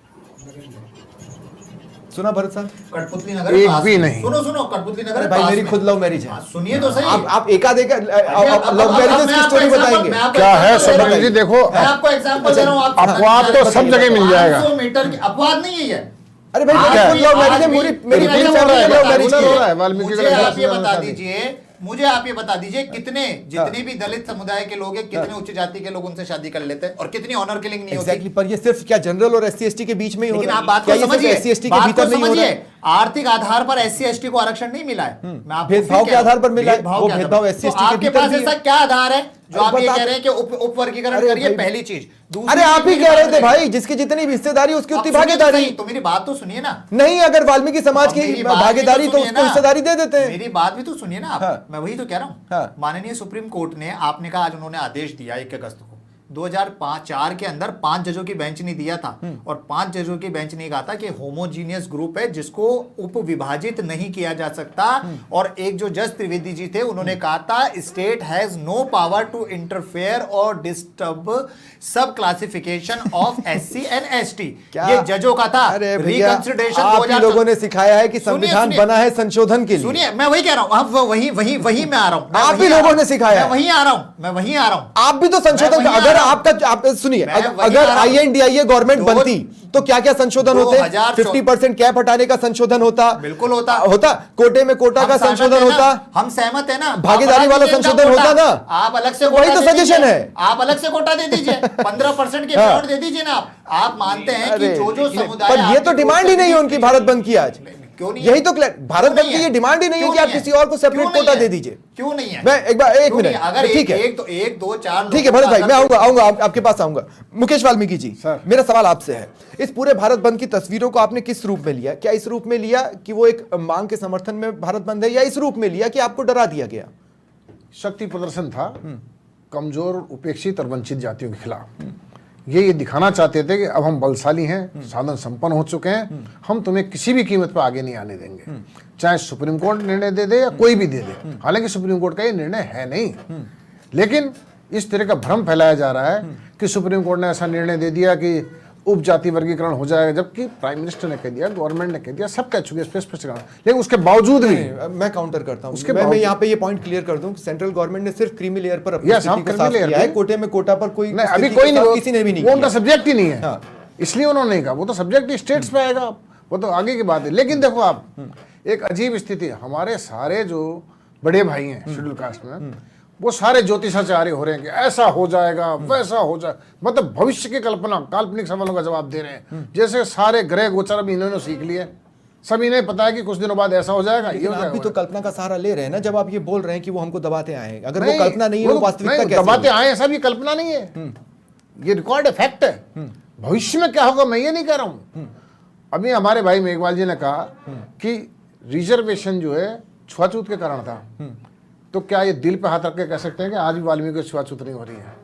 [SPEAKER 3] सुना भरत साहब?
[SPEAKER 9] कठपुतली नगर
[SPEAKER 7] एक
[SPEAKER 9] पास-
[SPEAKER 7] भी नहीं।
[SPEAKER 9] सुनो सुनो, कठपुतली नगर
[SPEAKER 3] अरे भाई
[SPEAKER 9] पास
[SPEAKER 3] मेरी
[SPEAKER 9] में।
[SPEAKER 3] खुद लव मैरिज है।
[SPEAKER 9] हाँ, सुनिए तो सही।
[SPEAKER 3] आप एकाध एक
[SPEAKER 9] अब-
[SPEAKER 3] लव
[SPEAKER 9] अब-
[SPEAKER 3] मैरिजेस
[SPEAKER 9] अब
[SPEAKER 3] की
[SPEAKER 9] मैं
[SPEAKER 3] स्टोरी
[SPEAKER 9] आपको
[SPEAKER 3] बताएंगे।
[SPEAKER 9] मैं आपको
[SPEAKER 7] क्या है
[SPEAKER 9] example दे रहा
[SPEAKER 7] सबरी जी,
[SPEAKER 9] हूं।
[SPEAKER 7] देखो
[SPEAKER 9] मैं आपको एग्जांपल दे रहा हूं। आप
[SPEAKER 7] अपवाद तो सब जगह मिल जाएगा।
[SPEAKER 9] 500 मीटर की अपवाद नहीं है ये।
[SPEAKER 3] अरे भाई
[SPEAKER 9] आज
[SPEAKER 3] मेरी खुद
[SPEAKER 9] भी-
[SPEAKER 3] लव मैरिज है,
[SPEAKER 9] आज भी-
[SPEAKER 3] मेरी
[SPEAKER 9] मेरी
[SPEAKER 3] पूरी
[SPEAKER 9] बात
[SPEAKER 3] फैमिली
[SPEAKER 9] सुनिए,
[SPEAKER 3] लव मैरिज
[SPEAKER 9] मुझे-
[SPEAKER 3] की है।
[SPEAKER 7] रहा है, वाल्मीकि
[SPEAKER 9] मुझे
[SPEAKER 7] का
[SPEAKER 9] आप ये
[SPEAKER 7] शादी।
[SPEAKER 9] बता दीजिए, मुझे आप ये बता दीजिए कितने जितने भी दलित समुदाय के लोग हैं, कितने उच्च जाति के लोग उनसे शादी कर लेते हैं और कितनी ऑनर किलिंग नहीं होती।
[SPEAKER 3] एग्जैक्टली, पर ये सिर्फ क्या जनरल और SC/ST के बीच में ही हो
[SPEAKER 9] लेकिन
[SPEAKER 3] रहा
[SPEAKER 9] आप
[SPEAKER 3] है?
[SPEAKER 9] बात
[SPEAKER 3] क्या
[SPEAKER 9] को
[SPEAKER 3] ये सिर्फ
[SPEAKER 9] समझिए,
[SPEAKER 3] SC/ST के
[SPEAKER 9] बात
[SPEAKER 3] भीतर
[SPEAKER 9] को
[SPEAKER 3] नहीं हो रहा
[SPEAKER 9] समझिए।
[SPEAKER 3] है?
[SPEAKER 9] आर्थिक आधार पर SC/ST को आरक्षण नहीं मिला है। मैं आपको
[SPEAKER 3] भेदभाव
[SPEAKER 9] फिर
[SPEAKER 3] के
[SPEAKER 9] कह रहा
[SPEAKER 3] आधार
[SPEAKER 9] हूं,
[SPEAKER 3] पर मिला है।
[SPEAKER 9] भेदभाव
[SPEAKER 3] वो
[SPEAKER 9] के आधार
[SPEAKER 3] भेदभाव
[SPEAKER 9] पर।
[SPEAKER 3] SC/ST
[SPEAKER 9] तो
[SPEAKER 3] के
[SPEAKER 9] आपके
[SPEAKER 3] भीतर
[SPEAKER 9] पास
[SPEAKER 3] भी
[SPEAKER 9] ऐसा
[SPEAKER 3] है।
[SPEAKER 9] क्या आधार है जो
[SPEAKER 3] अरे
[SPEAKER 9] आप ये
[SPEAKER 3] बता-
[SPEAKER 9] कह रहे हैं कि उपवर्गीकरण
[SPEAKER 3] अरे
[SPEAKER 9] करिए?
[SPEAKER 3] भाई-
[SPEAKER 9] पहली चीज। दूसरी
[SPEAKER 3] अरे
[SPEAKER 9] चीज
[SPEAKER 3] आप ही
[SPEAKER 9] मेरी
[SPEAKER 3] कह रहे
[SPEAKER 9] बात
[SPEAKER 3] थे
[SPEAKER 9] है।
[SPEAKER 3] भाई, जिसकी जितनी भी हिस्सेदारी उसकी
[SPEAKER 9] आप
[SPEAKER 3] उतनी
[SPEAKER 9] सुनिए तो
[SPEAKER 3] भागीदारी।
[SPEAKER 9] सही, तो मेरी बात तो सुनिए ना।
[SPEAKER 3] नहीं, अगर वाल्मीकि समाज की
[SPEAKER 9] मेरी बात भी
[SPEAKER 3] भागीदारी तो
[SPEAKER 9] सुनिए
[SPEAKER 3] उसको
[SPEAKER 9] ना।
[SPEAKER 3] हिस्सेदारी दे देते हैं।
[SPEAKER 9] मेरी बात भी तो सुनिए ना आप।
[SPEAKER 3] हाँ।
[SPEAKER 9] मैं वही तो कह रहा हूँ।
[SPEAKER 3] हाँ।
[SPEAKER 9] माननीय सुप्रीम कोर्ट ने, आपने कहा आज उन्होंने आदेश दिया 1 अगस्त को, 2004 के अंदर 5 जजों की बेंच ने दिया था और 5 जजों की बेंच ने कहा था कि होमोजीनियस ग्रुप है जिसको उप विभाजित नहीं किया जा सकता। और एक जो जज त्रिवेदी जी थे उन्होंने कहा था state has no power to interfere और डिस्टर्ब सब classification of SC and ST।
[SPEAKER 3] क्या?
[SPEAKER 9] ये जजों का था।
[SPEAKER 3] अरे भैया,
[SPEAKER 9] रिकंसिडरेशन
[SPEAKER 3] आप ही लोगों ने सिखाया है कि संविधान
[SPEAKER 9] सुनिए।
[SPEAKER 3] बना है संशोधन के लिए।
[SPEAKER 9] सुनिए, मैं वही कह रहा हूं। अब वही मैं आ रहा हूं।
[SPEAKER 3] आप ही लोगों ने सिखाया है।
[SPEAKER 9] मैं वहीं आ रहा हूं।
[SPEAKER 3] आप भी तो संशोधन
[SPEAKER 9] मैं वहीं
[SPEAKER 3] अगर
[SPEAKER 9] आ रहा हूं।
[SPEAKER 3] आपका आप सुनिए,
[SPEAKER 9] मैं
[SPEAKER 3] अगर
[SPEAKER 9] वहीं आ रहा हूं।
[SPEAKER 3] INDIA गवर्नमेंट
[SPEAKER 9] दो-
[SPEAKER 3] बनती तो क्या क्या संशोधन होते?
[SPEAKER 9] 2014
[SPEAKER 3] 50% कैप हटाने का संशोधन होता,
[SPEAKER 9] बिल्कुल होता।
[SPEAKER 3] कोटे में कोटा
[SPEAKER 9] हम
[SPEAKER 3] का
[SPEAKER 9] सहमत
[SPEAKER 3] संशोधन
[SPEAKER 9] है ना?
[SPEAKER 3] होता,
[SPEAKER 9] हम सहमत है ना?
[SPEAKER 3] भागीदारी
[SPEAKER 9] आप
[SPEAKER 3] वाला
[SPEAKER 9] बढ़ा दीजिए
[SPEAKER 3] संशोधन
[SPEAKER 9] इनका
[SPEAKER 3] होता
[SPEAKER 9] कोटा।
[SPEAKER 3] ना?
[SPEAKER 9] आप अलग से
[SPEAKER 3] वही
[SPEAKER 9] कोटा
[SPEAKER 3] तो
[SPEAKER 9] दे
[SPEAKER 3] सजेशन
[SPEAKER 9] दीजिए।
[SPEAKER 3] है।
[SPEAKER 9] आप अलग से कोटा दे दीजिए। 15% के
[SPEAKER 3] हाँ।
[SPEAKER 9] पेमेंट दे दीजिए ना। आप मानते हैं कि जो समुदाय
[SPEAKER 3] पर ये तो
[SPEAKER 9] आपकी
[SPEAKER 3] डिमांड ही नहीं है उनकी भारत बंद की आज।
[SPEAKER 9] क्यों नहीं
[SPEAKER 3] यही
[SPEAKER 9] है?
[SPEAKER 3] तो भारत
[SPEAKER 9] क्यों
[SPEAKER 3] बंद
[SPEAKER 9] नहीं
[SPEAKER 3] की
[SPEAKER 9] है?
[SPEAKER 3] ये डिमांड ही नहीं है
[SPEAKER 9] क्यों
[SPEAKER 3] कि आप
[SPEAKER 9] नहीं है?
[SPEAKER 3] किसी और को सेपरेट
[SPEAKER 9] क्यों नहीं
[SPEAKER 3] कोटा
[SPEAKER 9] है?
[SPEAKER 3] दे दीजिए।
[SPEAKER 9] क्यों नहीं है?
[SPEAKER 3] मैं एक
[SPEAKER 9] क्यों
[SPEAKER 3] मिनट,
[SPEAKER 9] नहीं? अगर
[SPEAKER 3] ठीक है,
[SPEAKER 9] एक दो चार
[SPEAKER 3] ठीक है भरत भाई, मैं आऊंगा आपके पास आऊंगा। मुकेश वाल्मीकि जी, मेरा सवाल आपसे है, इस पूरे भारत बंद की तस्वीरों को आपने किस रूप में लिया? क्या इस रूप में लिया कि वो एक मांग के समर्थन में भारत बंद है, या इस रूप में लिया कि आपको डरा दिया गया?
[SPEAKER 7] शक्ति प्रदर्शन था कमजोर, उपेक्षित और वंचित जातियों के खिलाफ। ये दिखाना चाहते थे कि अब हम बलशाली हैं, साधन संपन्न हो चुके हैं, हम तुम्हें किसी भी कीमत पर आगे नहीं आने देंगे, चाहे सुप्रीम कोर्ट निर्णय दे दे या कोई भी दे दे। हालांकि सुप्रीम कोर्ट का ये निर्णय है नहीं, लेकिन इस तरह का भ्रम फैलाया जा रहा है कि सुप्रीम कोर्ट ने ऐसा निर्णय दे दिया कि उपजाति वर्गीकरण हो जाएगा, जबकि प्राइम मिनिस्टर ने कह दिया, गवर्नमेंट ने कह दिया, सब कह चुके स्पष्टीकरण। लेकिन उसके बावजूद भी
[SPEAKER 3] मैं काउंटर करता हूं।
[SPEAKER 7] उसके
[SPEAKER 3] मैं
[SPEAKER 7] बावजूद-
[SPEAKER 3] यहाँ पे ये पॉइंट क्लियर कर दूं कि सेंट्रल गवर्नमेंट ने सिर्फ क्रीमी लेयर पर अपनी
[SPEAKER 7] Yes,
[SPEAKER 3] स्थिति
[SPEAKER 7] हम
[SPEAKER 3] को
[SPEAKER 7] creamy
[SPEAKER 3] साफ
[SPEAKER 7] layer
[SPEAKER 3] किया है।
[SPEAKER 7] पे-
[SPEAKER 3] कोटे में कोटा पर कोई
[SPEAKER 7] नहीं, अभी
[SPEAKER 3] स्थिति
[SPEAKER 7] कोई
[SPEAKER 3] को साफ
[SPEAKER 7] नहीं,
[SPEAKER 3] किसी ने भी नहीं
[SPEAKER 7] वो
[SPEAKER 3] किया।
[SPEAKER 7] उनका सब्जेक्ट ही नहीं है।
[SPEAKER 3] हाँ।
[SPEAKER 7] इसलिए उन्होंने नहीं कहा, वो तो सब्जेक्ट ही स्टेट्स पे आएगा, वो तो आगे की बात है। लेकिन देखो आप, एक अजीब स्थिति है, हमारे सारे जो बड़े भाई हैं शेड्यूल कास्ट में, वो सारे ज्योतिषाचार्य हो रहे हैं कि ऐसा हो जाएगा, वैसा हो जाए, मतलब भविष्य की कल्पना, काल्पनिक सवालों का जवाब दे रहे हैं, जैसे सारे ग्रह गोचर अभी इन्होंने सीख लिए, सब इन्हें पता है कि कुछ दिनों बाद ऐसा हो जाएगा, ये
[SPEAKER 3] लेकिन
[SPEAKER 7] हो
[SPEAKER 3] आप भी तो
[SPEAKER 7] जाएगा।
[SPEAKER 3] कल्पना का सहारा ले रहे हैं ना, जब आप ये बोल रहे हैं कि वो हमको दबाते आए हैं। अगर वो
[SPEAKER 7] नहीं,
[SPEAKER 3] कल्पना नहीं है, वो वास्तविकता
[SPEAKER 7] नहीं,
[SPEAKER 3] कैसे
[SPEAKER 7] दबाते
[SPEAKER 3] होगी?
[SPEAKER 7] आए हैं, सब ये कल्पना नहीं है, ये रिकॉर्ड है, फैक्ट है। भविष्य में क्या होगा मैं ये नहीं कह रहा हूं। अभी हमारे भाई मेघवाल जी ने कहा कि रिजर्वेशन जो है छुआछूत के कारण था, तो क्या ये दिल पे हाथ रख के कह सकते हैं कि आज भी वाल्मीकि को छुआछूत नहीं हो रही है?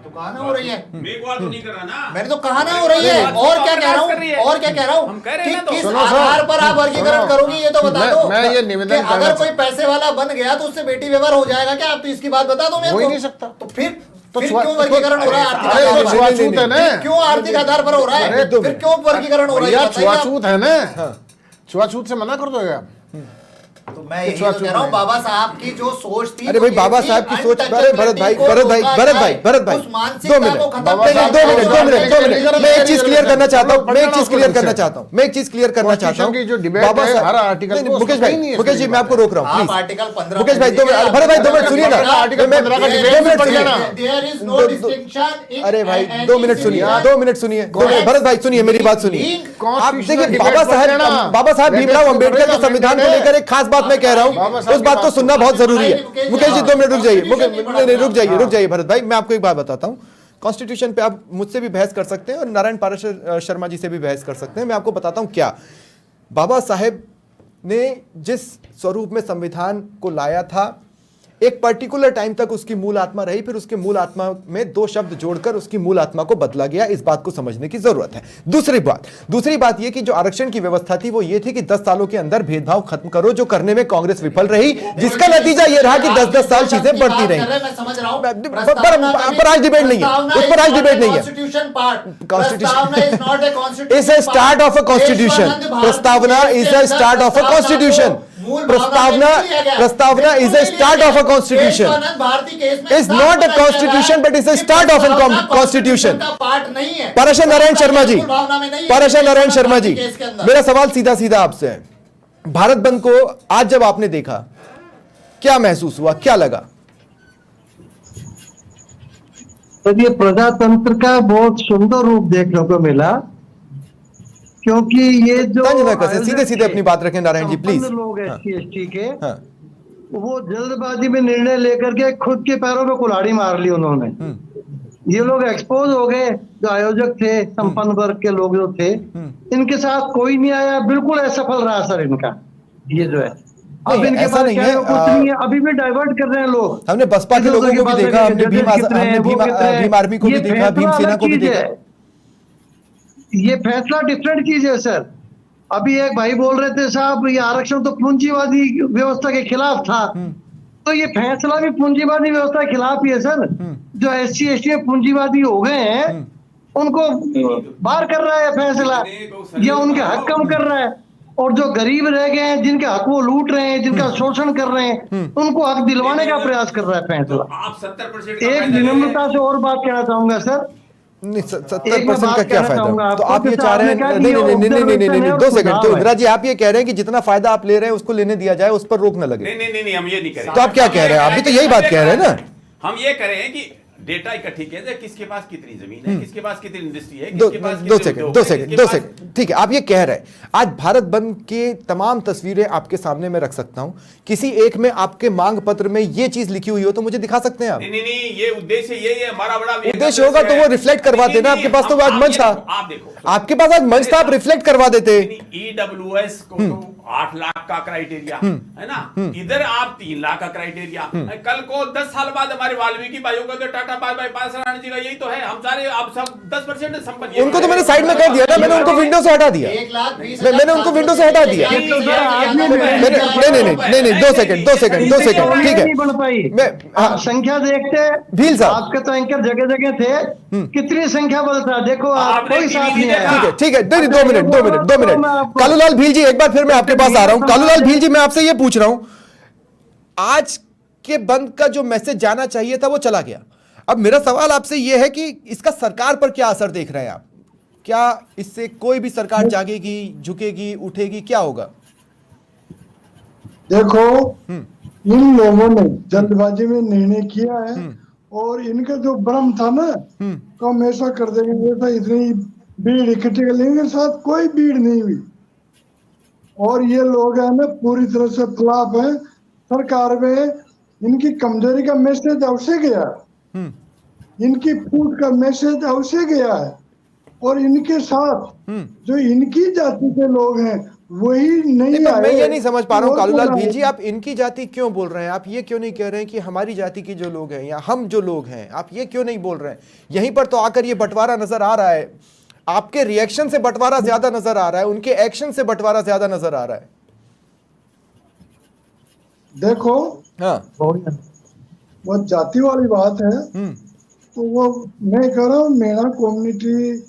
[SPEAKER 9] तो कहा ना हो रही है।
[SPEAKER 8] मेघवाल तो नहीं कर रहा ना।
[SPEAKER 9] मैंने तो कहा ना हो रही है। और क्या कह रहा हूँ, और क्या कह रहा
[SPEAKER 8] हम कह रहे हैं
[SPEAKER 9] हूँ
[SPEAKER 8] ना तो।
[SPEAKER 9] किस
[SPEAKER 7] सुनो सर,
[SPEAKER 9] आधार पर आप वर्गीकरण
[SPEAKER 7] सुनो।
[SPEAKER 9] करोगे, ये तो बता दो।
[SPEAKER 7] मैं ये निवेदन
[SPEAKER 9] कि अगर
[SPEAKER 7] करना
[SPEAKER 9] कोई पैसे वाला बन गया तो उससे बेटी व्यवहार हो जाएगा क्या? आप तो इसकी बात बता दो मेरे
[SPEAKER 7] हो
[SPEAKER 9] को।
[SPEAKER 7] ही नहीं सकता।
[SPEAKER 9] तो फिर
[SPEAKER 7] तो
[SPEAKER 9] फिर क्यों वर्गीकरण हो रहा है आर्थिक
[SPEAKER 7] अरे
[SPEAKER 9] आधार
[SPEAKER 7] तो
[SPEAKER 9] पर?
[SPEAKER 7] छुआछूत है ना,
[SPEAKER 9] क्यों आर्थिक आधार पर हो रहा है? फिर क्यों वर्गीकरण हो रहा है?
[SPEAKER 7] भैया
[SPEAKER 9] बताइए आप।
[SPEAKER 7] छुआछूत है ना, छुआछूत से मना कर दोगे आप?
[SPEAKER 9] तो मैं यही तो कह रहा हूँ, बाबा साहब की जो सोच थी,
[SPEAKER 3] अरे भाई, बाबा साहब की सोच, अरे भरत भाई, भरत भाई, भरत भाई, भरत भाई, 2 मिनट, 2 मिनट, मैं एक चीज क्लियर करना चाहता हूँ, मैं एक चीज क्लियर करना चाहता हूँ, मैं एक चीज क्लियर करना चाहता हूँ।
[SPEAKER 7] की जो डिबेट
[SPEAKER 3] बाबा
[SPEAKER 7] है,
[SPEAKER 3] साहब,
[SPEAKER 7] हर आर्टिकल
[SPEAKER 3] नहीं, मुकेश भाई, मुकेश जी, मैं आपको रोक रहा हूँ,
[SPEAKER 9] आप
[SPEAKER 3] प्लीज।
[SPEAKER 9] आर्टिकल 15
[SPEAKER 3] मुकेश भाई, 2 मिनट, भरत भाई, 2 मिनट सुनिए ना,
[SPEAKER 7] आर्टिकल 15 का डिबेट
[SPEAKER 3] 2 मिनट
[SPEAKER 7] पढ़
[SPEAKER 3] सुनिए
[SPEAKER 7] लेना।
[SPEAKER 9] There is no distinction in
[SPEAKER 3] अरे भाई,
[SPEAKER 9] any
[SPEAKER 3] 2 मिनट सुनिए,
[SPEAKER 9] civilian
[SPEAKER 3] 2 मिनट सुनिए, भरत भाई सुनिए, मेरी बात सुनिए। आप देखिए, बाबा साहब भीमराव अंबेडकर के संविधान को लेकर एक खास बात मैं कह रहा हूँ, उस बात को सुनना बहुत जरूरी है। मुकेश जी 2 मिनट रुक जाइए, रुक जाइए भरत भाई, मैं आपको एक बात बताता हूँ। कॉन्स्टिट्यूशन पे आप मुझसे भी बहस कर सकते हैं और नारायण पाराशर शर्मा जी से भी बहस कर सकते हैं। मैं आपको बताता हूँ क्या बाबा साहेब ने जिस स्वरूप में संविधान को लाया था, एक पर्टिकुलर टाइम तक उसकी मूल आत्मा रही, फिर उसके मूल आत्मा में 2 शब्द जोड़कर उसकी मूल आत्मा को बदला गया। इस बात को समझने की जरूरत है। दूसरी बात यह कि जो आरक्षण की व्यवस्था थी वो ये थी कि 10 सालों के अंदर भेदभाव खत्म करो, जो करने में कांग्रेस विफल रही, जिसका नतीजा यह रहा कि 10-10 साल चीजें बढ़ती रही। पर आज डिबेट नहीं है, उस पर आज डिबेट नहीं है। Is a start of a constitution, प्रस्तावना is a start of a constitution, प्रस्तावना is a start of a constitution, is not a constitution but is a start of a constitution. Parashar Narayan Sharma ji, Parashar Narayan Sharma ji, मेरा सवाल सीधा सीधा आपसे है, भारत बंद को आज जब आपने देखा, क्या महसूस हुआ, क्या लगा?
[SPEAKER 10] तो ये प्रजातंत्र का बहुत सुंदर रूप देखने को मिला, क्योंकि ये जो
[SPEAKER 3] सीधे सीधे अपनी बात रखें नारायण जी प्लीज।
[SPEAKER 10] लोग SC/ST के वो जल्दबाजी में निर्णय लेकर के खुद के पैरों में कुल्हाड़ी मार ली उन्होंने। ये लोग एक्सपोज हो गए, जो आयोजक थे, संपन्न वर्ग के लोग जो थे, इनके साथ कोई नहीं आया, बिल्कुल असफल रहा सर इनका। ये जो है अब इनके पास कुछ नहीं है, अभी भी डाइवर्ट कर रहे हैं लोग।
[SPEAKER 3] हमने बसपा के लोगों को भी देखा, हमने भीम आर्मी को भी देखा, भीम सेना को भी देखा।
[SPEAKER 10] ये फैसला डिफरेंट चीज है सर। अभी एक भाई बोल रहे थे साहब ये आरक्षण तो पूंजीवादी व्यवस्था के खिलाफ था, तो ये फैसला भी पूंजीवादी व्यवस्था के खिलाफ ही है सर। जो SC/ST पूंजीवादी हो गए हैं उनको बाहर कर रहा है फैसला, या उनके हक कम कर रहा है, और जो गरीब रह गए हैं, जिनके हक वो लूट रहे हैं, जिनका शोषण कर रहे हैं, उनको हक दिलवाने का प्रयास कर रहा है फैसला। एक विनम्रता से और बात कहना चाहूंगा सर,
[SPEAKER 3] 70% का क्या फायदा? तो आप ये चाह रहे हैं, नहीं 2 सेकंड, तो इंदिरा जी आप ये कह रहे हैं कि जितना फायदा आप ले रहे हैं उसको लेने दिया जाए, उस पर रोक न लगे।
[SPEAKER 8] नहीं, हम ये नहीं कह रहे।
[SPEAKER 3] तो आप क्या कह रहे हैं? आप भी तो यही बात कह रहे हैं ना।
[SPEAKER 8] हम ये कह रहे हैं कि डेटा इकट्ठी किया जाए, किसके पास कितनी जमीन है, किसके पास कितनी इंडस्ट्री है,
[SPEAKER 3] दो सेकंड, ठीक है, आप ये कह रहे हैं। आज भारत बंद के तमाम तस्वीरें आपके सामने मैं रख सकता हूं, किसी एक में आपके मांग पत्र में ये चीज लिखी हुई हो तो मुझे दिखा सकते हैं आप?
[SPEAKER 8] नहीं, ये उद्देश्य ये हमारा बड़ा
[SPEAKER 3] उद्देश्य होगा तो वो रिफ्लेक्ट करवा देना। आपके पास तो आज मंच था,
[SPEAKER 8] आप देखो,
[SPEAKER 3] आपके पास आज मंच था, आप रिफ्लेक्ट करवा देते।
[SPEAKER 8] EWS को 8 लाख का क्राइटेरिया है ना, इधर आप 3 लाख का क्राइटेरिया, कल को 10 साल बाद हमारे वाल्मीकि भाइयों का टाटा बाय राणा जी का यही तो है, हम सारे आप सब 10% संपन्न।
[SPEAKER 3] उनको तो मैंने साइड में कर दिया ना, मैंने उनको विंडो से हटा दिया, मैंने उनको विंडो से हटा दिया। नहीं, 2 सेकंड, ठीक है, मैं
[SPEAKER 10] संख्या देखते
[SPEAKER 3] भील साहब,
[SPEAKER 10] आपके तो एंकर जगह जगह थे, कितनी संख्या बदलता देखो, आप कोई साथ नहीं आया।
[SPEAKER 3] ठीक है, 2 मिनट, कालूलाल भील जी, एक बार फिर मैं आपके पास आ रहा हूं। कालूलाल भील जी, मैं आपसे ये पूछ रहा हूं, आज के बंद का जो मैसेज जाना चाहिए था वो चला गया। अब मेरा सवाल आपसे यह है कि इसका सरकार पर क्या असर देख रहे हैं आप? क्या इससे कोई भी सरकार जागेगी, झुकेगी, उठेगी, क्या होगा?
[SPEAKER 5] देखो, इन लोगों ने जल्दबाजी में निर्णय किया है, और इनका जो भ्रम था ना, तो हम ऐसा कर देंगे, ऐसा इतनी भीड़ इकट्ठी कर लेंगे, साथ कोई भीड़ नहीं हुई। और ये लोग है ना पूरी तरह से खिलाफ है सरकार में। इनकी कमजोरी का मैसेज अवश्य गया, इनकी फूट का मैसेज अवश्य गया है, और इनके साथ जो इनकी जाति के लोग हैं वही नहीं आए।
[SPEAKER 3] मैं ये नहीं समझ पा रहा हूँ कालूलाल भील जी, आप इनकी जाति क्यों बोल रहे हैं? आप ये क्यों नहीं कह रहे हैं कि हमारी जाति के जो लोग हैं या हम जो लोग हैं, आप ये क्यों नहीं बोल रहे हैं? यहीं पर तो आकर ये बंटवारा नजर आ रहा है, आपके रिएक्शन से बंटवारा ज्यादा नजर आ रहा है, उनके एक्शन से बंटवारा ज्यादा नजर आ रहा है।
[SPEAKER 5] देखो, हाँ, वो जाति वाली बात है, तो वो मैं कह रहा हूँ मेरा कम्युनिटी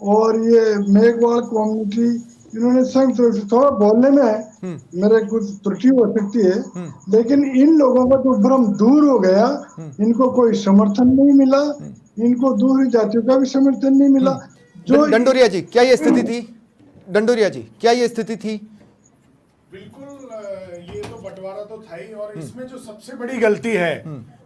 [SPEAKER 5] और ये मेघवाल कम्युनिटी इन्होंने संयुक्त रूप से थोड़ा बोलने में मेरे कुछ त्रुटि हो सकती है, लेकिन इन लोगों का जो भ्रम दूर हो गया, इनको कोई समर्थन नहीं मिला, इनको दूसरी जातियों का भी समर्थन नहीं मिला। जो
[SPEAKER 3] डंडोरिया जी क्या ये स्थिति थी? डंडोरिया जी क्या ये स्थिति थी?
[SPEAKER 7] बिल्कुल ये तो बंटवारा तो था ही, और इसमें जो सबसे बड़ी गलती है,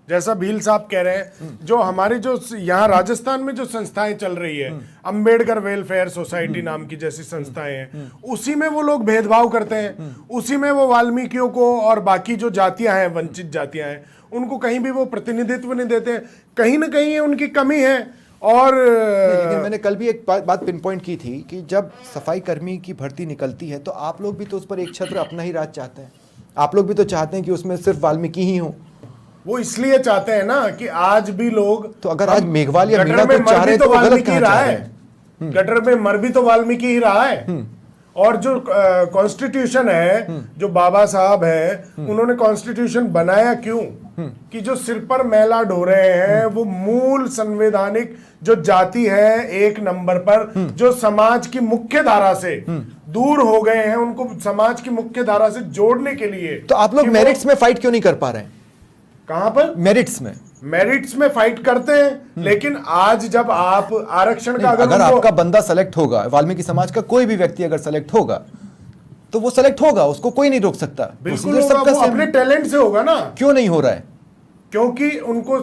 [SPEAKER 7] जैसा भील साहब कह रहे हैं, जो हमारी जो यहाँ राजस्थान में जो संस्थाएं चल रही है, अंबेडकर वेलफेयर सोसाइटी नाम की जैसी संस्थाएं हैं, उसी में वो लोग भेदभाव करते हैं, उसी में वो वाल्मीकियों को और बाकी जो जातियां हैं, वंचित जातियां हैं, उनको कहीं भी वो प्रतिनिधित्व नहीं देते। कहीं ना कहीं ये उनकी कमी है। और
[SPEAKER 3] लेकिन मैंने कल भी एक बात पिन पॉइंट की थी कि जब सफाई कर्मी की भर्ती निकलती है तो आप लोग भी तो उस पर एक छत्र अपना ही राज चाहते हैं, आप लोग भी तो चाहते हैं कि उसमें सिर्फ वाल्मीकि ही हो।
[SPEAKER 7] वो इसलिए चाहते हैं ना कि आज भी लोग,
[SPEAKER 3] तो अगर आज मेघवाल या मीणा
[SPEAKER 7] में
[SPEAKER 3] को चाह रहे
[SPEAKER 7] तो
[SPEAKER 3] तो गलत
[SPEAKER 7] वाल्मीकि
[SPEAKER 3] कहाँ
[SPEAKER 7] रहा
[SPEAKER 3] चाह रहे
[SPEAKER 7] है,
[SPEAKER 3] हैं?
[SPEAKER 7] गटर में मर भी तो वाल्मीकि ही रहा है। और जो कॉन्स्टिट्यूशन है, जो बाबा साहब है, उन्होंने कॉन्स्टिट्यूशन बनाया क्यों? कि जो सिर पर मैला ढो रहे हैं वो मूल संवैधानिक जो जाति है एक नंबर पर, जो समाज की मुख्य धारा से दूर हो गए हैं, उनको समाज की मुख्य धारा से जोड़ने के लिए।
[SPEAKER 3] तो आप लोग मेरिट्स में फाइट क्यों नहीं कर पा रहे हैं?
[SPEAKER 7] कहां पर? मेरिट्स में फाइट करते हैं, लेकिन आज जब आप आरक्षण का
[SPEAKER 3] अगर आपका बंदा सेलेक्ट होगा, वाल्मीकि समाज का कोई भी व्यक्ति अगर सेलेक्ट होगा तो वो सेलेक्ट होगा, उसको कोई नहीं रोक सकता।
[SPEAKER 7] बिल्कुल होगा, वो अपने टैलेंट से होगा ना।
[SPEAKER 3] क्यों नहीं हो रहा है?
[SPEAKER 7] क्योंकि उनको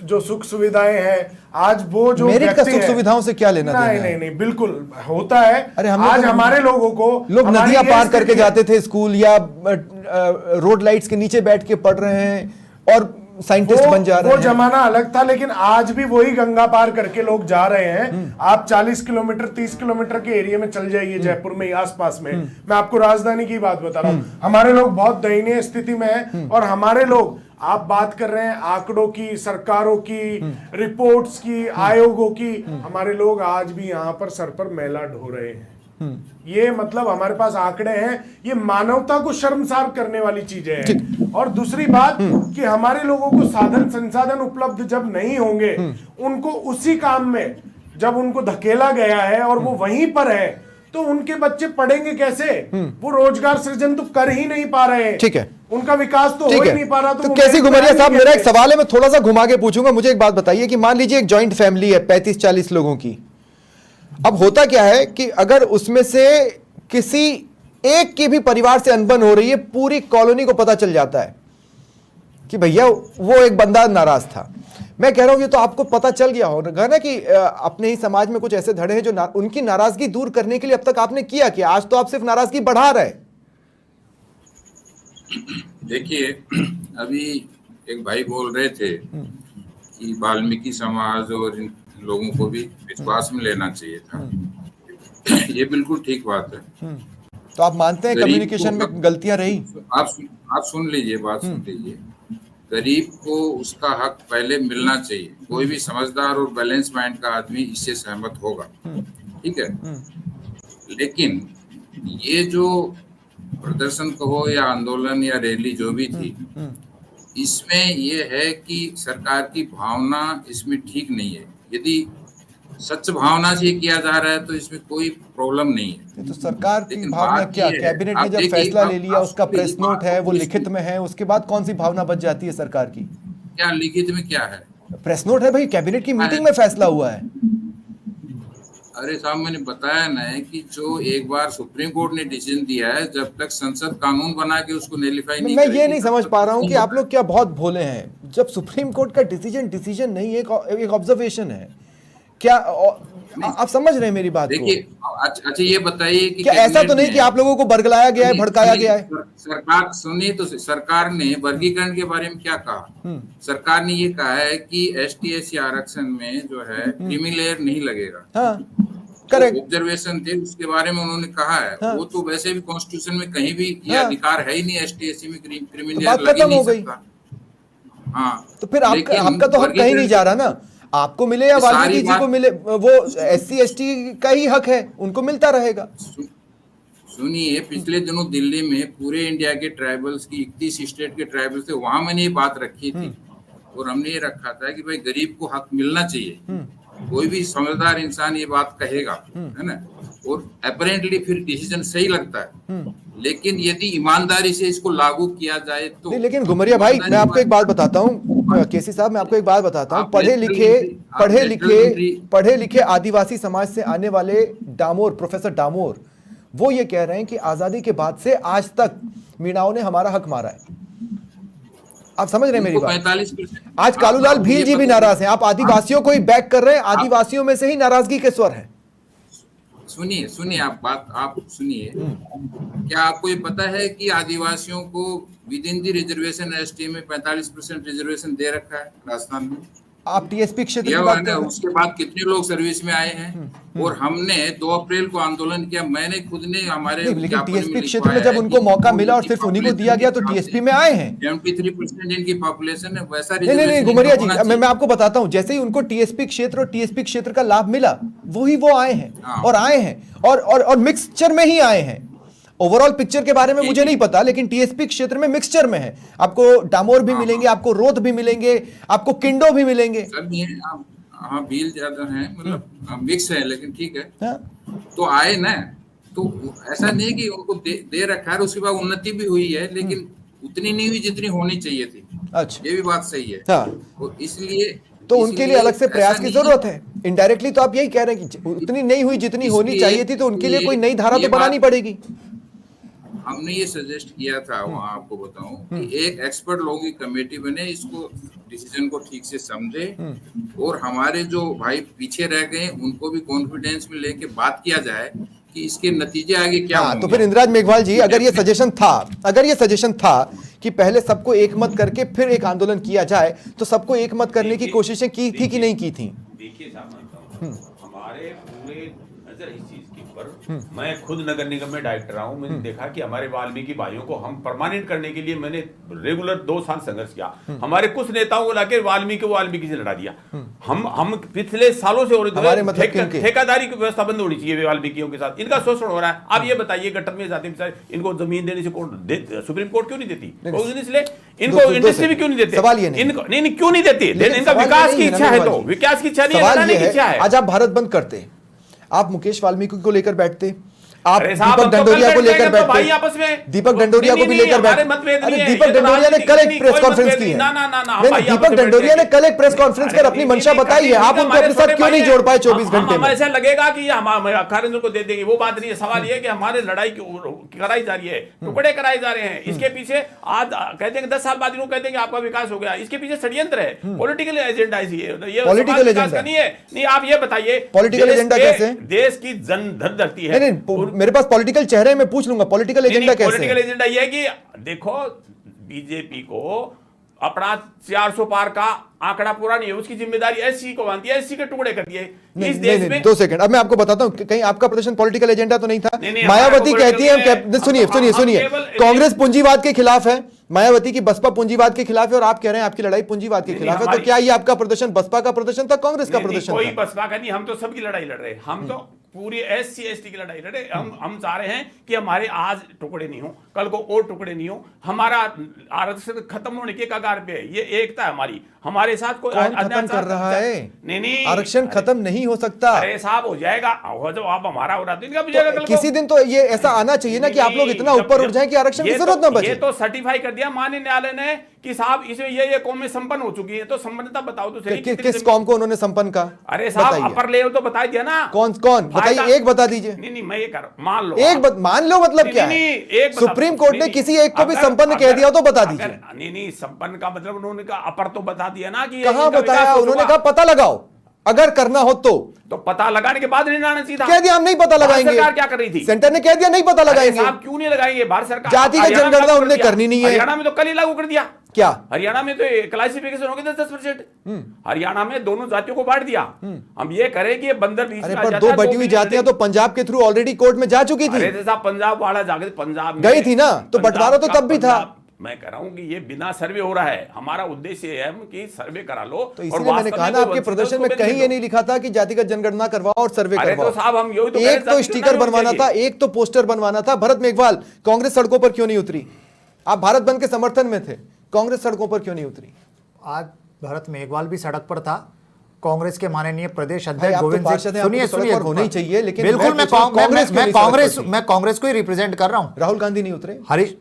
[SPEAKER 7] जो सुख सुविधाएं हैं, आज वो जो
[SPEAKER 3] मेरिट का सुख सुविधाओं से क्या लेना देना है?
[SPEAKER 7] नहीं बिल्कुल होता है।
[SPEAKER 3] अरे
[SPEAKER 7] आज हमारे लोगों को,
[SPEAKER 3] लोग नदियां पार करके जाते थे स्कूल, या रोड लाइट्स के नीचे बैठ के पढ़ रहे हैं और साइंटिस्ट बन जा रहे हैं।
[SPEAKER 7] वो जमाना अलग था, लेकिन आज भी वही गंगा पार करके लोग जा रहे हैं। आप 40 किलोमीटर 30 किलोमीटर के एरिया में चल जाइए, जयपुर में आसपास में, मैं आपको राजधानी की बात बता रहा हूँ, हमारे लोग बहुत दयनीय स्थिति में है। और हमारे लोग, आप बात कर रहे हैं आंकड़ों की, सरकारों की, रिपोर्ट्स की, आयोगों की, हमारे लोग आज भी यहाँ पर सर पर मैला ढो रहे हैं। ये मतलब हमारे पास आंकड़े हैं, ये मानवता को शर्मसार करने वाली चीजें हैं। और दूसरी बात कि हमारे लोगों को साधन संसाधन उपलब्ध जब नहीं होंगे, उनको उसी काम में जब उनको धकेला गया है और वो वहीं पर है, तो उनके बच्चे पढ़ेंगे कैसे? वो रोजगार सृजन तो कर ही नहीं पा रहे हैं।
[SPEAKER 3] ठीक है,
[SPEAKER 7] उनका विकास तो हो ही नहीं पा रहा।
[SPEAKER 3] तो कैसी घुमरिया साहब, मेरा एक सवाल है, मैं थोड़ा सा घुमा के पूछूंगा। मुझे एक बात बताइए कि मान लीजिए एक जॉइंट फैमिली है 35-40 लोगों की। अब होता क्या है कि अगर उसमें से किसी एक की भी परिवार से अनबन हो रही है, पूरी कॉलोनी को पता चल जाता है कि भैया वो एक बंदा नाराज था। मैं कह रहा हूं ये तो आपको पता चल गया होगा ना कि अपने ही समाज में कुछ ऐसे धड़े हैं जो उनकी नाराजगी दूर करने के लिए अब तक आपने किया कि आज तो आप सिर्फ नाराजगी बढ़ा रहे।
[SPEAKER 6] देखिए, अभी एक भाई बोल रहे थे कि वाल्मीकि समाज और इन लोगों को भी विश्वास में लेना चाहिए था। ये बिल्कुल ठीक बात है।
[SPEAKER 3] तो आप मानते हैं कम्युनिकेशन में गलतियां रही?
[SPEAKER 6] आप सुन लीजिए, बात सुन लीजिए। गरीब को उसका हक पहले मिलना चाहिए। कोई भी समझदार और बैलेंस माइंड का आदमी इससे सहमत होगा, ठीक है। लेकिन ये जो प्रदर्शन कहो या आंदोलन या रैली जो भी थी, इसमें ये है कि सरकार की भावना इसमें ठीक नहीं है। यदि सच भावना से किया जा रहा है तो इसमें कोई प्रॉब्लम नहीं है।
[SPEAKER 3] तो सरकार की भावना क्या? कैबिनेट ने जब फैसला ले लिया, उसका प्रेस नोट है, वो लिखित में है, उसके बाद कौन सी भावना बच जाती है सरकार की?
[SPEAKER 6] क्या लिखित में क्या है?
[SPEAKER 3] प्रेस नोट है भाई, कैबिनेट की मीटिंग में फैसला हुआ है।
[SPEAKER 6] अरे साहब, मैंने बताया ना कि जो एक बार सुप्रीम कोर्ट ने डिसीजन दिया है, जब तक संसद कानून बना के उसको नलिफाई नहीं
[SPEAKER 3] मैं ये नहीं समझ पा रहा हूँ कि आप लोग क्या बहुत भोले हैं। जब सुप्रीम कोर्ट का डिसीजन नहीं है, एक ऑब्जर्वेशन है क्या? आप समझ रहे हैं मेरी बात को?
[SPEAKER 6] अच्छा ये बताइए कि
[SPEAKER 3] क्या ऐसा तो नहीं कि आप लोगों को बरगलाया गया है, भड़काया गया है?
[SPEAKER 6] सरकार सुनिए, तो सरकार ने वर्गीकरण के बारे में क्या कहा? सरकार ने ये कहा है कि ST/SC आरक्षण में जो है क्रीमी लेयर नहीं लगेगा।
[SPEAKER 3] हाँ, करेक्ट।
[SPEAKER 6] ऑब्जर्वेशन थे उसके बारे में उन्होंने कहा है। हाँ। वो तो वैसे भी कॉन्स्टिट्यूशन में कहीं भी ये अधिकार है ही नहीं, ST/SC में क्रीमी लेयर लग ही नहीं सकता। हाँ,
[SPEAKER 3] तो फिर आपका तो हक कहीं नहीं जा रहा ना। आपको मिले या वाल्मीकि जी को मिले, वो SC/ST का ही हक है, उनको मिलता रहेगा।
[SPEAKER 6] सुनिए, पिछले दिनों दिल्ली में पूरे इंडिया के ट्राइबल्स की 31 स्टेट के ट्राइबल्स थे, वहां मैंने ये बात रखी थी और हमने ये रखा था कि भाई गरीब को हक मिलना चाहिए। कोई भी समझदार इंसान ये बात कहेगा, है ना, और अपरेंटली फिर डिसीजन सही लगता है। लेकिन यदि ईमानदारी से इसको लागू किया जाए तो
[SPEAKER 3] नहीं, लेकिन घुमरिया भाई मैं आपको एक बात बताता हूँ, केसी साहब मैं आपको एक बात बताता हूँ, पढ़े लिखे आदिवासी समाज से आने वाले डामोर, प्रोफेसर डामोर, वो ये कह रहे हैं कि आजादी के बाद से आज तक मीणाओं ने हमारा हक मारा है। आप समझ रहे हैं मेरी बात?
[SPEAKER 6] 45%।
[SPEAKER 3] आज कालूलाल भील जी भी नाराज हैं, आप आदिवासियों को ही बैक कर रहे हैं, आदिवासियों में से ही नाराजगी के स्वर हैं।
[SPEAKER 6] सुनिए आप सुनिए, क्या आपको ये पता है कि आदिवासियों को with in the reservation ST में 45% रिजर्वेशन दे रखा है राजस्थान में?
[SPEAKER 3] आप टीएसपी क्षेत्र की बात कर रहे हैं।
[SPEAKER 6] उसके बाद कितने लोग सर्विस में आए हैं, और हमने 2 अप्रैल को आंदोलन किया, मैंने खुद ने हमारे
[SPEAKER 3] लेकिन टीएसपी क्षेत्र में जब उनको मौका मिला और सिर्फ उन्हीं को दिया गया तो टीएसपी में आए हैं।
[SPEAKER 6] 73% इनकी पॉपुलेशन है, वैसा
[SPEAKER 3] नहीं घुमरिया जी, मैं आपको बताता हूं, जैसे ही उनको टीएसपी क्षेत्र और टीएसपी क्षेत्र का लाभ मिला वही वो आए हैं और आए हैं और मिक्सचर में ही आए हैं। ओवरऑल पिक्चर के बारे में मुझे नहीं पता, लेकिन टीएसपी क्षेत्र में मिक्सचर में है। आपको डामोर भी मिलेंगे, आपको रोथ भी मिलेंगे, आपको किंडो भी मिलेंगे।
[SPEAKER 6] हाँ, भील ज्यादा है, मतलब मिक्स है, लेकिन ठीक है। तो आए ना, तो ऐसा नहीं कि उनको दे रखा है, उसके बाद उन्नति भी हुई है, लेकिन उतनी नहीं हुई जितनी होनी चाहिए थी।
[SPEAKER 3] अच्छा,
[SPEAKER 6] ये भी बात सही है।
[SPEAKER 3] हाँ,
[SPEAKER 6] इसलिए
[SPEAKER 3] तो उनके लिए अलग से प्रयास की जरूरत है। इनडायरेक्टली तो आप यही कह रहे हैं कि उतनी नहीं हुई जितनी होनी चाहिए थी, तो उनके लिए कोई नई धारा तो बनानी पड़ेगी।
[SPEAKER 6] हमने ये सजेस्ट किया था वहाँ, आपको बताऊं कि एक एक्सपर्ट लोगों की कमेटी बने, इसको डिसीजन को ठीक से समझे, और हमारे जो भाई पीछे रह गए उनको भी कॉन्फिडेंस में लेके बात किया जाए कि इसके नतीजे आगे क्या होंगे।
[SPEAKER 3] तो फिर इंद्राज मेघवाल जी, अगर ये सजेशन था कि पहले सबको एक मत करके फिर एक आंदोलन किया जाए, तो सबको एक मत करने की कोशिशें की थी कि नहीं की थी?
[SPEAKER 8] देखिए साहब, हमारे पूरे नजर इस चीज के ऊपर, मैं खुद नगर निगम में डायरेक्टर रहा हूं, मैंने देखा कि हमारे वाल्मीकि भाइयों को हम परमानेंट करने के लिए मैंने रेगुलर 2 साल संघर्ष किया। हमारे कुछ नेताओं को लाके वाल्मीकि से लड़ा दिया। हम पिछले सालों से हो रहे ठेकेदारी की व्यवस्था बंद होनी चाहिए वाल्मीकियों के साथ, इनका शोषण हो रहा है। आप ये बताइए, गटर में जाते बेचारे, इनको जमीन देने से सुप्रीम कोर्ट क्यों नहीं देती? इसलिए इनको इंडस्ट्री भी क्यों नहीं देते?
[SPEAKER 3] सवाल ये नहीं,
[SPEAKER 8] इनको नहीं क्यों नहीं देती? इनका विकास की इच्छा है, तो विकास की इच्छा नहीं, लड़ाने की इच्छा है।
[SPEAKER 3] आज आप भारत बंद करते, आप मुकेश वाल्मीकि को लेकर बैठते, आप दीपक डंडोरिया को लेकर बैठते, दीपक डंडोरिया को भी लेकर बैठते। अरे दीपक डंडोरिया ने कल एक प्रेस कॉन्फ्रेंस की है, दीपक डंडोरिया ने कल एक प्रेस कॉन्फ्रेंस कर अपनी मंशा बताई है, आप उनको अपने साथ क्यों नहीं जोड़ पाए 24 घंटे में?
[SPEAKER 8] ऐसा लगेगा कि खारिंदर को दे देंगे, वो बात नहीं है। सवाल ये है कि हमारे लड़ाई कराई जा रही है, टुकड़े कराए जा रहे हैं। इसके पीछे आज कहते हैं 10 साल बाद इनको कहते हैं आपका विकास हो गया, इसके पीछे षड्यंत्र है, पॉलिटिकल एजेंडा है। ये
[SPEAKER 3] पॉलिटिकल एजेंडा
[SPEAKER 8] नहीं है। नहीं, आप ये बताइए
[SPEAKER 3] पॉलिटिकल एजेंडा कैसे?
[SPEAKER 8] देश की जन धन धरती है।
[SPEAKER 3] मेरे पास पॉलिटिकल चेहरे में पूछ लूंगा, पॉलिटिकल एजेंडा कैसे?
[SPEAKER 8] पॉलिटिकल एजेंडा ये है कि देखो, बीजेपी को अपना 400 पार का आंकड़ा पूरा नहीं है, उसकी जिम्मेदारी एससी को बनती है, एससी के टुकड़े कर दिए इस देश में।
[SPEAKER 3] 2 सेकंड, अब मैं आपको बताता हूं, कहीं आपका प्रदर्शन पॉलिटिकल एजेंडा तो नहीं था। मायावती कहती है, सुनिए, कांग्रेस पूंजीवाद के खिलाफ है, मायावती की बसपा पूंजीवाद के खिलाफ है, और आप कह रहे हैं आपकी लड़ाई पूंजीवाद के खिलाफ है। तो क्या ये आपका प्रदर्शन बसपा का प्रदर्शन था, कांग्रेस का प्रदर्शन?
[SPEAKER 8] कोई बसपा का नहीं, हम तो सबकी लड़ाई लड़ रहे हैं। हम तो पूरी एससी एसटी की लड़ाई लड़े। हम चाह रहे हैं कि हमारे आज टुकड़े नहीं हो, कल को और टुकड़े नहीं हो। हमारा आरक्षण खत्म होने के कगार पे है, ये एकता है हमारी। हमारे साथ कोई
[SPEAKER 3] खत्म कर रहा है?
[SPEAKER 8] नहीं,
[SPEAKER 3] आरक्षण खत्म नहीं हो सकता।
[SPEAKER 8] अरे साहब, हो जाएगा, हो जाओ आप, हमारा हो रहा तो इनका भी जाएगा।
[SPEAKER 3] किसी दिन तो ये ऐसा आना चाहिए ना कि आप लोग इतना ऊपर उठ जाएं कि आरक्षण की जरूरत ना बचे।
[SPEAKER 8] ये तो सर्टिफाई कर दिया माननीय न्यायालय ने कि साहब इसमें ये कौमें संपन्न हो चुकी है, तो संपन्नता बताओ तो सही।
[SPEAKER 3] किस कौम को उन्होंने संपन्न कहा?
[SPEAKER 8] अरे साहब, अपर लेवल तो बता दिया ना।
[SPEAKER 3] कौन बताइए, एक बता दीजिए।
[SPEAKER 8] नहीं, मैं ये कर मान लो,
[SPEAKER 3] मान लो मतलब क्या है? सुप्रीम कोर्ट ने किसी एक को भी संपन्न कह दिया तो बता दीजिए।
[SPEAKER 8] नहीं, संपन्न का मतलब उन्होंने कहा अपर तो बता दिया ना कि
[SPEAKER 3] कहां बताया? उन्होंने कहा पता लगाओ, अगर करना हो तो
[SPEAKER 8] पता लगाने के बाद नहीं आना चाहिए।
[SPEAKER 3] कह दिया हम नहीं पता लगाएंगे।
[SPEAKER 8] सरकार क्या कर रही थी?
[SPEAKER 3] सेंटर ने कह दिया नहीं पता लगाएंगे।
[SPEAKER 8] आप क्यों नहीं लगाएंगे? भारत सरकार
[SPEAKER 3] जातिगत जनगणना उन्होंने करनी नहीं है।
[SPEAKER 8] हरियाणा में तो कल ही लागू कर दिया।
[SPEAKER 3] क्या
[SPEAKER 8] हरियाणा में तो क्लासिफिकेशन हो गया 10%। हरियाणा में दोनों जातियों को बांट दिया। हम ये करें कि बंदर बीच में
[SPEAKER 3] पर 2 बटी हुई जातियां तो पंजाब के थ्रू ऑलरेडी कोर्ट में जा चुकी थी।
[SPEAKER 8] अरे साहब, पंजाब वाला जाके पंजाब
[SPEAKER 3] गई थी ना, तो बंटवारा तो तब भी था।
[SPEAKER 8] मैं कह रहा हूं कि ये बिना सर्वे हो रहा है। हमारा उद्देश्य है कि सर्वे करा लो।
[SPEAKER 3] तो इसलिए मैंने कहा ना, आपके प्रदर्शन में कहीं ये नहीं लिखा था कि जातिगत जनगणना करवाओ और सर्वे करवाओ।
[SPEAKER 8] तो साहब, हम
[SPEAKER 3] एक तो स्टिकर बनवाना था, एक तो पोस्टर बनवाना था। भरत मेघवाल, कांग्रेस सड़कों पर क्यों नहीं उतरी? आप भारत बंद के समर्थन में थे, कांग्रेस सड़कों पर क्यों नहीं उतरी?
[SPEAKER 9] आज भरत मेघवाल भी सड़क पर था, कांग्रेस के माननीय प्रदेश
[SPEAKER 3] भाई,
[SPEAKER 9] अध्यक्ष
[SPEAKER 3] आप तो
[SPEAKER 9] गोविंद
[SPEAKER 3] पार्षद
[SPEAKER 9] सिंह,
[SPEAKER 3] हैं, आपको
[SPEAKER 9] सुनिए
[SPEAKER 3] तो सड़क
[SPEAKER 9] सुनिए
[SPEAKER 3] पर होना ही चाहिए, लेकिन
[SPEAKER 9] बिल्कुल मैं कांग्रेस को ही रिप्रेजेंट कर रहा हूं।
[SPEAKER 3] राहुल गांधी नहीं उतरे,
[SPEAKER 9] हरीश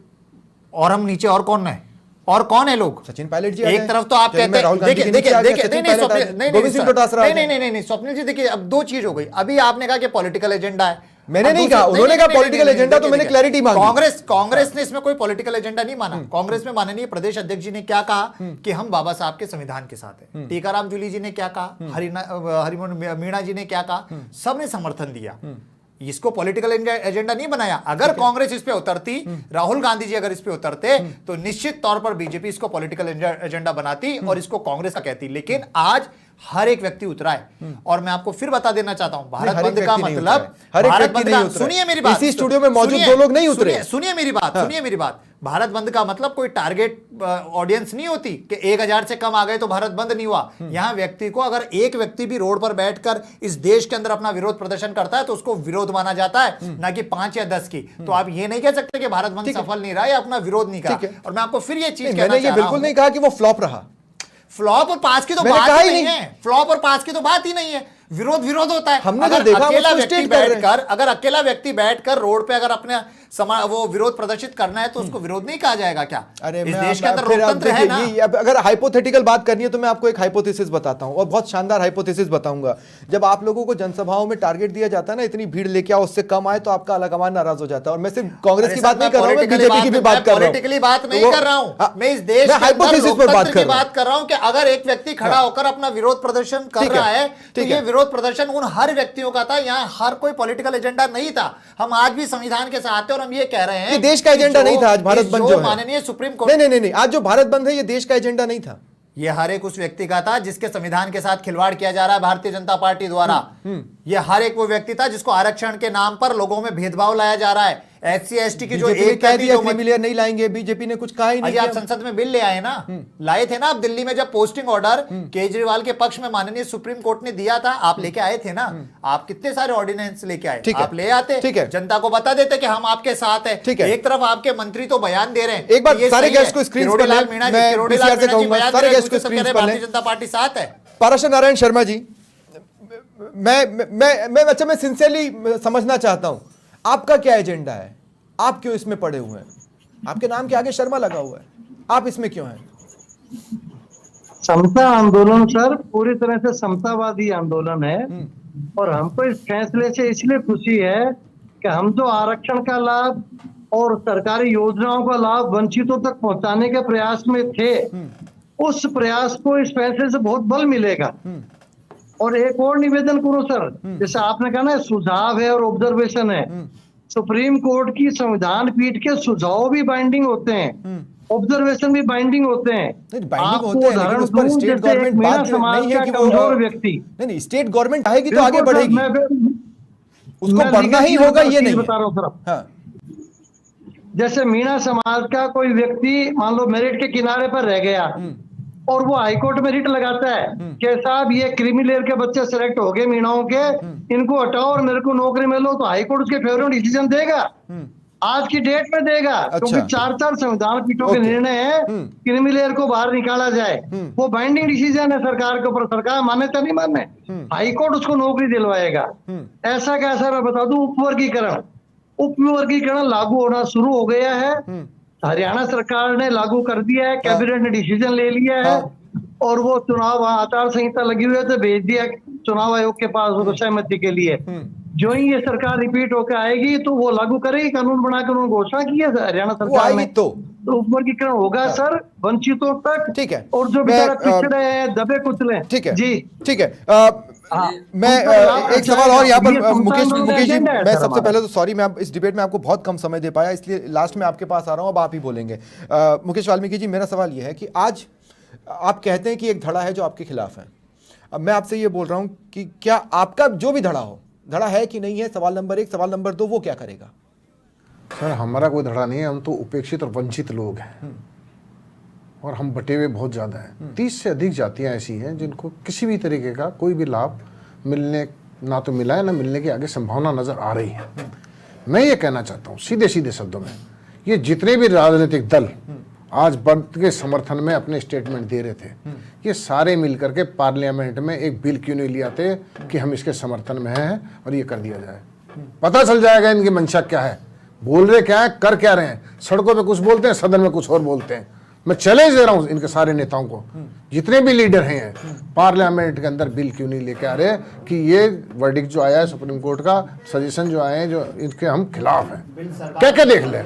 [SPEAKER 9] और हम नीचे और कौन है, और कौन है लोग?
[SPEAKER 3] सचिन पायलट जी
[SPEAKER 9] एक तरफ तो आप कहते हैं, देखिए नहीं स्वप्निल जी, देखिए अब दो चीज हो गई। अभी आपने कहा कि पॉलिटिकल एजेंडा है,
[SPEAKER 3] मैंने नहीं कहा, उन्होंने कहा पॉलिटिकल एजेंडा, तो मैंने क्लैरिटी मांगी।
[SPEAKER 9] कांग्रेस ने इसमें कोई पॉलिटिकल एजेंडा नहीं माना। कांग्रेस में माननीय प्रदेश अध्यक्ष जी ने क्या कहा कि हम बाबा साहब के संविधान के साथ है। टीकाराम जूली जी ने क्या कहा, हरिमोहन मीणा जी ने क्या कहा, सबने समर्थन दिया। इसको पॉलिटिकल एजेंडा नहीं बनाया। अगर कांग्रेस इस पे उतरती, राहुल गांधी जी अगर इस पे उतरते, तो निश्चित तौर पर बीजेपी इसको पॉलिटिकल एजेंडा बनाती और इसको कांग्रेस का कहती। लेकिन आज हर एक व्यक्ति उतरा है, और मैं आपको फिर बता देना चाहता हूं, भारत बंद का मतलब, भारत बंद का, सुनिए मेरी बात,
[SPEAKER 3] इसी स्टूडियो में मौजूद दो लोग नहीं उतरे।
[SPEAKER 9] सुनिए मेरी बात, भारत बंद का मतलब कोई टारगेट ऑडियंस नहीं होती कि 1000 से कम आ गए तो भारत बंद नहीं हुआ। यहां व्यक्ति को, अगर एक व्यक्ति भी रोड पर बैठकर इस देश के अंदर अपना विरोध प्रदर्शन करता है तो उसको विरोध माना जाता है, ना कि 5 या 10 की। तो आप ये नहीं कह सकते कि भारत बंद सफल नहीं रहा या अपना विरोध नहीं करा। और मैं आपको फिर ये चीज कहना चाह रहा हूं,
[SPEAKER 3] बिल्कुल नहीं कहा कि वो फ्लॉप रहा।
[SPEAKER 9] फ्लॉप और पास की तो बात ही नहीं है, फ्लॉप और पास की तो बात ही नहीं है। विरोध होता है।
[SPEAKER 3] हमने
[SPEAKER 9] अगर
[SPEAKER 3] देखा,
[SPEAKER 9] अकेला व्यक्ति बैठकर रोड पे अगर अपने वो विरोध प्रदर्शित करना है तो उसको विरोध नहीं कहा जाएगा क्या?
[SPEAKER 3] अरे
[SPEAKER 9] इस देश के अंदर लोकतंत्र है ना।
[SPEAKER 3] अगर हाइपोथेटिकल बात करनी है तो मैं आपको एक हाइपोथेसिस बताता हूं, और बहुत शानदार हाइपोथेसिस बताऊंगा। जब आप लोगों को जनसभाओं में टारगेट दिया जाता है ना, इतनी भीड़ लेके आओ, उससे कम आए, तो आपका आलाकमान नाराज हो जाता है। और मैं सिर्फ कांग्रेस की बात नहीं कर रहा हूं, बीजेपी की भी बात कर रहा हूं।
[SPEAKER 9] पॉलिटिकली बात नहीं कर रहा हूं, मैं इस देश के अंदर लोकतंत्र की बात कर रहा हूं कि अगर एक व्यक्ति खड़ा होकर अपना विरोध प्रदर्शन कर रहा है तो ये विरोध प्रदर्शन उन हर व्यक्तियों का था। यहाँ हर कोई पॉलिटिकल एजेंडा नहीं था। हम आज भी संविधान के साथ हैं और हम ये कह रहे हैं,
[SPEAKER 3] देश का एजेंडा नहीं था आज भारत बंद जो है।
[SPEAKER 9] माननीय सुप्रीम कोर्ट,
[SPEAKER 3] नहीं, आज जो भारत बंद है ये देश का एजेंडा नहीं था।
[SPEAKER 9] ये हर एक उस व्यक्ति का था जिसके संविधान के साथ खिलवाड़ किया जा रहा है भारतीय जनता पार्टी द्वारा। ये हर एक वो व्यक्ति था जिसको आरक्षण के नाम पर लोगों में भेदभाव लाया जा रहा है। SC ST की जो एक
[SPEAKER 3] क्रीमी नहीं लाएंगे, बीजेपी ने कुछ कहा ही नहीं।
[SPEAKER 9] आप संसद में बिल ले आए ना, लाए थे ना आप दिल्ली में, जब पोस्टिंग ऑर्डर केजरीवाल के पक्ष में माननीय सुप्रीम कोर्ट ने दिया था, आप लेके आए थे ना। आप कितने सारे ऑर्डिनेंस लेके आए, आप ले आते, जनता को बता देते कि हम आपके साथ है। एक तरफ आपके मंत्री तो बयान दे रहे हैं,
[SPEAKER 3] एक बार सारे गेस्ट को स्क्रीन पर
[SPEAKER 9] लाल मीणा जी भारतीय जनता पार्टी साथ है।
[SPEAKER 3] पाराशर नारायण शर्मा जी, मैं सिंसियरली समझना चाहता हूं, आपका क्या एजेंडा है? आप क्यों इसमें पड़े हुए हैं? आपके नाम के आगे शर्मा लगा हुआ है, आप इसमें क्यों हैं?
[SPEAKER 10] समता आंदोलन सर पूरी तरह से समतावादी आंदोलन है, और हमको इस फैसले से इसलिए खुशी है कि हम जो आरक्षण का लाभ और सरकारी योजनाओं का लाभ वंचितों तक पहुंचाने के प्रयास में थे, उस प्रयास को इस फैसले से बहुत बल मिलेगा। और एक और निवेदन करो सर, जैसे आपने कहा ना सुझाव है और ऑब्जर्वेशन है, सुप्रीम कोर्ट की संविधान पीठ के सुझाव भी बाइंडिंग होते हैं, ऑब्जर्वेशन भी बाइंडिंग होते हैं। आपको उदाहरण दूं, जैसे एक मीणा समाज का कमजोर व्यक्ति,
[SPEAKER 3] नहीं स्टेट गवर्नमेंट आएगी तो आगे बढ़ेगी, उसको बढ़ना ही होगा, ये नहीं
[SPEAKER 10] बता रहा हूँ सर। जैसे मीणा समाज का कोई व्यक्ति मान लो मेरिट के किनारे पर रह गया और वो हाईकोर्ट में रिट लगाता है कि साहब ये क्रीमी लेयर के बच्चे सिलेक्ट हो गए मीणाओं के, इनको हटाओ और मेरे को नौकरी मिलो, तो हाईकोर्ट उसके फेवर में डिसीजन देगा, आज की डेट में देगा। क्योंकि 4 संविधान पीठों के निर्णय है क्रीमी लेयर को बाहर निकाला जाए, वो बाइंडिंग डिसीजन है सरकार के ऊपर, सरकार माने या नहीं माने, हाईकोर्ट उसको नौकरी दिलवाएगा। ऐसा कैसा मैं बता दूं, उपवर्गीकरण लागू होना शुरू हो गया है, हरियाणा सरकार ने लागू कर दिया है, कैबिनेट ने डिसीजन ले लिया है, और वो चुनाव आचार संहिता लगी हुई है तो भेज दिया चुनाव आयोग के पास उसको सहमति के लिए। जो ही ये सरकार रिपीट होकर आएगी तो वो लागू करेगी, कानून बनाकर उन्होंने घोषणा की है हरियाणा सरकार ने, तो उपवर्गीकरण होगा सर वंचितों तक।
[SPEAKER 3] ठीक है,
[SPEAKER 10] और जो बेचारा पिछड़े हैं, दबे कुचले, ठीक है जी,
[SPEAKER 3] ठीक है। मैं एक सवाल और यहाँ पर मुकेश जी, मैं सबसे पहले तो सॉरी, मैं इस डिबेट में आपको बहुत कम समय दे पाया, इसलिए लास्ट में आपके पास आ रहा हूँ, अब आप ही बोलेंगे। मुकेश वाल्मीकि जी, मेरा सवाल ये है कि आज आप कहते हैं कि एक धड़ा है जो आपके खिलाफ है। अब मैं आपसे ये बोल रहा हूँ कि क्या आपका जो भी धड़ा है कि नहीं है, सवाल नंबर 1। सवाल नंबर 2, वो क्या करेगा?
[SPEAKER 7] सर हमारा कोई धड़ा नहीं है, हम तो उपेक्षित और वंचित लोग हैं, और हम बटे हुए बहुत ज़्यादा हैं। 30 से अधिक जातियां ऐसी हैं जिनको किसी भी तरीके का कोई भी लाभ मिलने ना तो मिला है, ना मिलने की आगे संभावना नज़र आ रही है। मैं ये कहना चाहता हूँ सीधे सीधे शब्दों में, ये जितने भी राजनीतिक दल आज बंद के समर्थन में अपने स्टेटमेंट दे रहे थे। ये सारे मिलकर के पार्लियामेंट में एक बिल क्यों नहीं ले आते कि हम इसके समर्थन में हैं और ये कर दिया जाए। पता चल जाएगा इनकी मंशा क्या है, बोल रहे क्या है, कर क्या रहे हैं। सड़कों पे कुछ बोलते हैं, सदन में कुछ और बोलते हैं। मैं चैलेंज दे रहा हूं इनके सारे नेताओं को, जितने भी लीडर हैं, पार्लियामेंट के अंदर बिल क्यों नहीं लेके आ रहे कि ये वर्डिक्ट जो आया है सुप्रीम कोर्ट का, सजेशन जो आए हैं, जो इनके हम खिलाफ हैं। क्या क्या देख लें,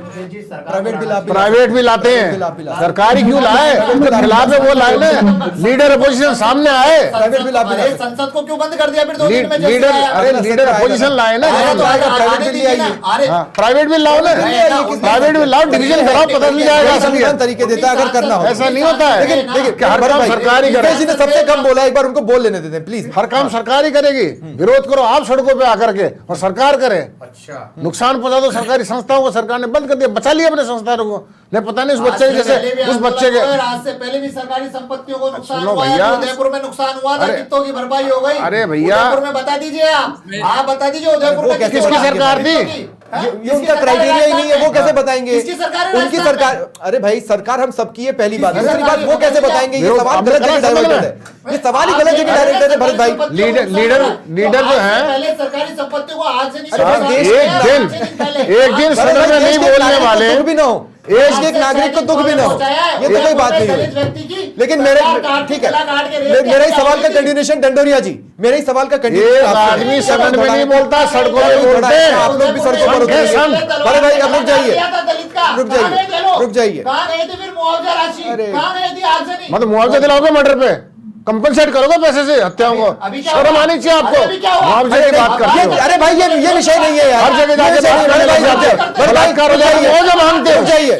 [SPEAKER 7] प्राइवेट भी लाते हैं, सरकारी क्यों लाए, उनके खिलाफ है वो लाए ना, लीडर अपोजिशन सामने आए,
[SPEAKER 9] संसद को क्यों बंद कर दिया फिर 2 दिन में?
[SPEAKER 7] लीडर अपोजिशन लाए ना, प्राइवेट बिल लाओ ना, प्राइवेट बिल लाओ, डिवीजन कराओ, पता चल जाएगा
[SPEAKER 3] तरीके देता है अगर करना हो।
[SPEAKER 7] ऐसा नहीं होता है।
[SPEAKER 3] लेकिन
[SPEAKER 7] हर काम सरकारी करे।
[SPEAKER 3] जी ने सबसे कम बोला, एक बार उनको बोल लेने देते हैं प्लीज।
[SPEAKER 7] हर काम सरकारी करेगी, विरोध करो आप सड़कों पे आकर के और सरकार करे। अच्छा, नुकसान पहुंचा दो सरकारी संस्थाओं को, सरकार ने बंद कर दिया, बचा लिया अपने संस्थानों को। नहीं पता नहीं उस बच्चे के जैसे उस बच्चे के
[SPEAKER 9] आज से पहले भी सरकारी संपत्तियों को नुकसान
[SPEAKER 7] सुनो
[SPEAKER 9] हुआ
[SPEAKER 7] भैया,
[SPEAKER 9] है, उदयपुर में नुकसान हुआ था, कितनों की भरपाई हो गई?
[SPEAKER 7] अरे भैया,
[SPEAKER 9] उदयपुर में बता दीजिए आप बता दीजिए उदयपुर में
[SPEAKER 3] किसकी
[SPEAKER 7] सरकार थी?
[SPEAKER 3] ये उनका क्राइटेरिया ही नहीं है, वो कैसे बताएंगे?
[SPEAKER 9] किसकी सरकार है?
[SPEAKER 3] उनकी सरकार। अरे भाई सरकार हम सबकी है, पहली बात। दूसरी बात, वो कैसे बताएंगे? ये सवाल गलत जगह डाइवर्टेड है, ये सवाल ही गलत जगह डाइवर्टेड है भरत भाई।
[SPEAKER 7] लीडर जो है,
[SPEAKER 9] पहले सरकारी संपत्तियों को आज से
[SPEAKER 7] एक दिन सदन में नहीं बोलने वाले,
[SPEAKER 3] कुछ भी ना हो, देश के एक नागरिक को दुख भी ना हो, ये तो कोई बात नहीं है। लेकिन मेरे ठीक है, मेरा ही सवाल का कंटिन्यूएशन, डंडोरिया जी, मेरे ही सवाल का कंटिन्यूएशन।
[SPEAKER 7] आदमी सदन में नहीं बोलता, सड़कों में बोलते हैं।
[SPEAKER 3] आप लोग भी सड़कों पर होते हैं। अरे भाई अब रुक जाइए, रुक जाइए।
[SPEAKER 7] मतलब मुआवजा दिलाओगे मर्डर पे, कंपनसेट करोगे पैसे से हत्याओं को? शर्म आनी चाहिए आपको, मुआवजे की बात करते हो।
[SPEAKER 3] अरे भाई ये विषय नहीं है यार,
[SPEAKER 7] हर जगह जाके बलात्कार हो जाए, मुआवजा मांगते हो।
[SPEAKER 3] रुक जाइए,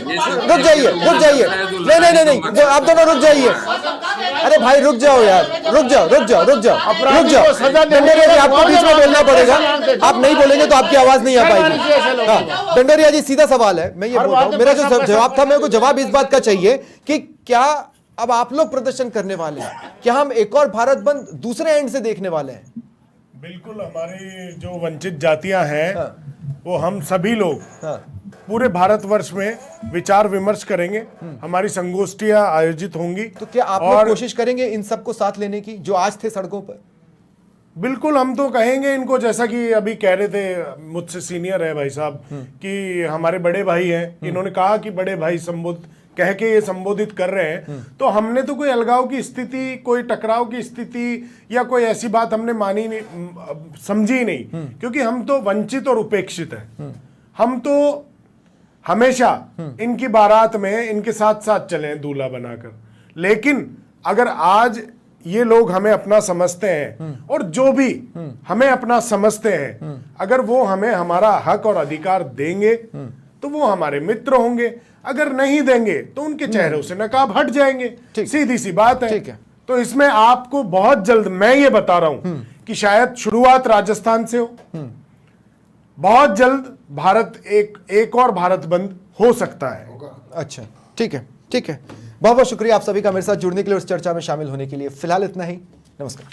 [SPEAKER 3] नहीं, आप दोनों रुक जाइए। अरे भाई रुक जाओ यार, रुक जाओ। डंडोरिया जी आपको बीच में बोलना पड़ेगा, आप नहीं बोलेंगे तो आपकी आवाज नहीं आ पाएगी। डंडोरिया जी सीधा सवाल है, मैं ये बोल रहा हूँ, मेरा जो जवाब था, मेरे को जवाब इस बात का चाहिए कि क्या अब आप लोग प्रदर्शन करने वाले हैं, क्या हम एक और भारत बंद दूसरे एंड से देखने वाले हैं?
[SPEAKER 7] बिल्कुल, हमारी जो वंचित जातियां हैं, वो हम सभी लोग पूरे भारतवर्ष में विचार विमर्श करेंगे, हमारी संगोष्ठियां आयोजित होंगी।
[SPEAKER 3] तो क्या आप लोग कोशिश करेंगे इन सबको साथ लेने की जो आज थे सड़कों पर?
[SPEAKER 7] बिल्कुल, हम तो कहेंगे इनको, जैसा कि अभी कह रहे थे, मुझसे सीनियर है भाई साहब, कि हमारे बड़े भाई हैं, इन्होंने कहा कि बड़े भाई कह के ये संबोधित कर रहे हैं। तो हमने तो कोई अलगाव की स्थिति, कोई टकराव की स्थिति या कोई ऐसी बात हमने मानी नहीं, समझी नहीं, क्योंकि हम तो वंचित और उपेक्षित हैं। हम तो हमेशा इनकी बारात में इनके साथ साथ चले दूल्हा बनाकर। लेकिन अगर आज ये लोग हमें अपना समझते हैं, और जो भी हमें अपना समझते हैं, अगर वो हमें हमारा हक और अधिकार देंगे तो वो हमारे मित्र होंगे, अगर नहीं देंगे तो उनके चेहरों से नकाब हट जाएंगे। सीधी सी बात है। तो इसमें आपको बहुत जल्द, मैं ये बता रहा हूं कि शायद शुरुआत राजस्थान से हो, बहुत जल्द भारत एक और भारत बंद हो सकता है।
[SPEAKER 3] अच्छा, ठीक है। बहुत बहुत शुक्रिया आप सभी का मेरे साथ जुड़ने के लिए, उस चर्चा में शामिल होने के लिए। फिलहाल इतना ही, नमस्कार।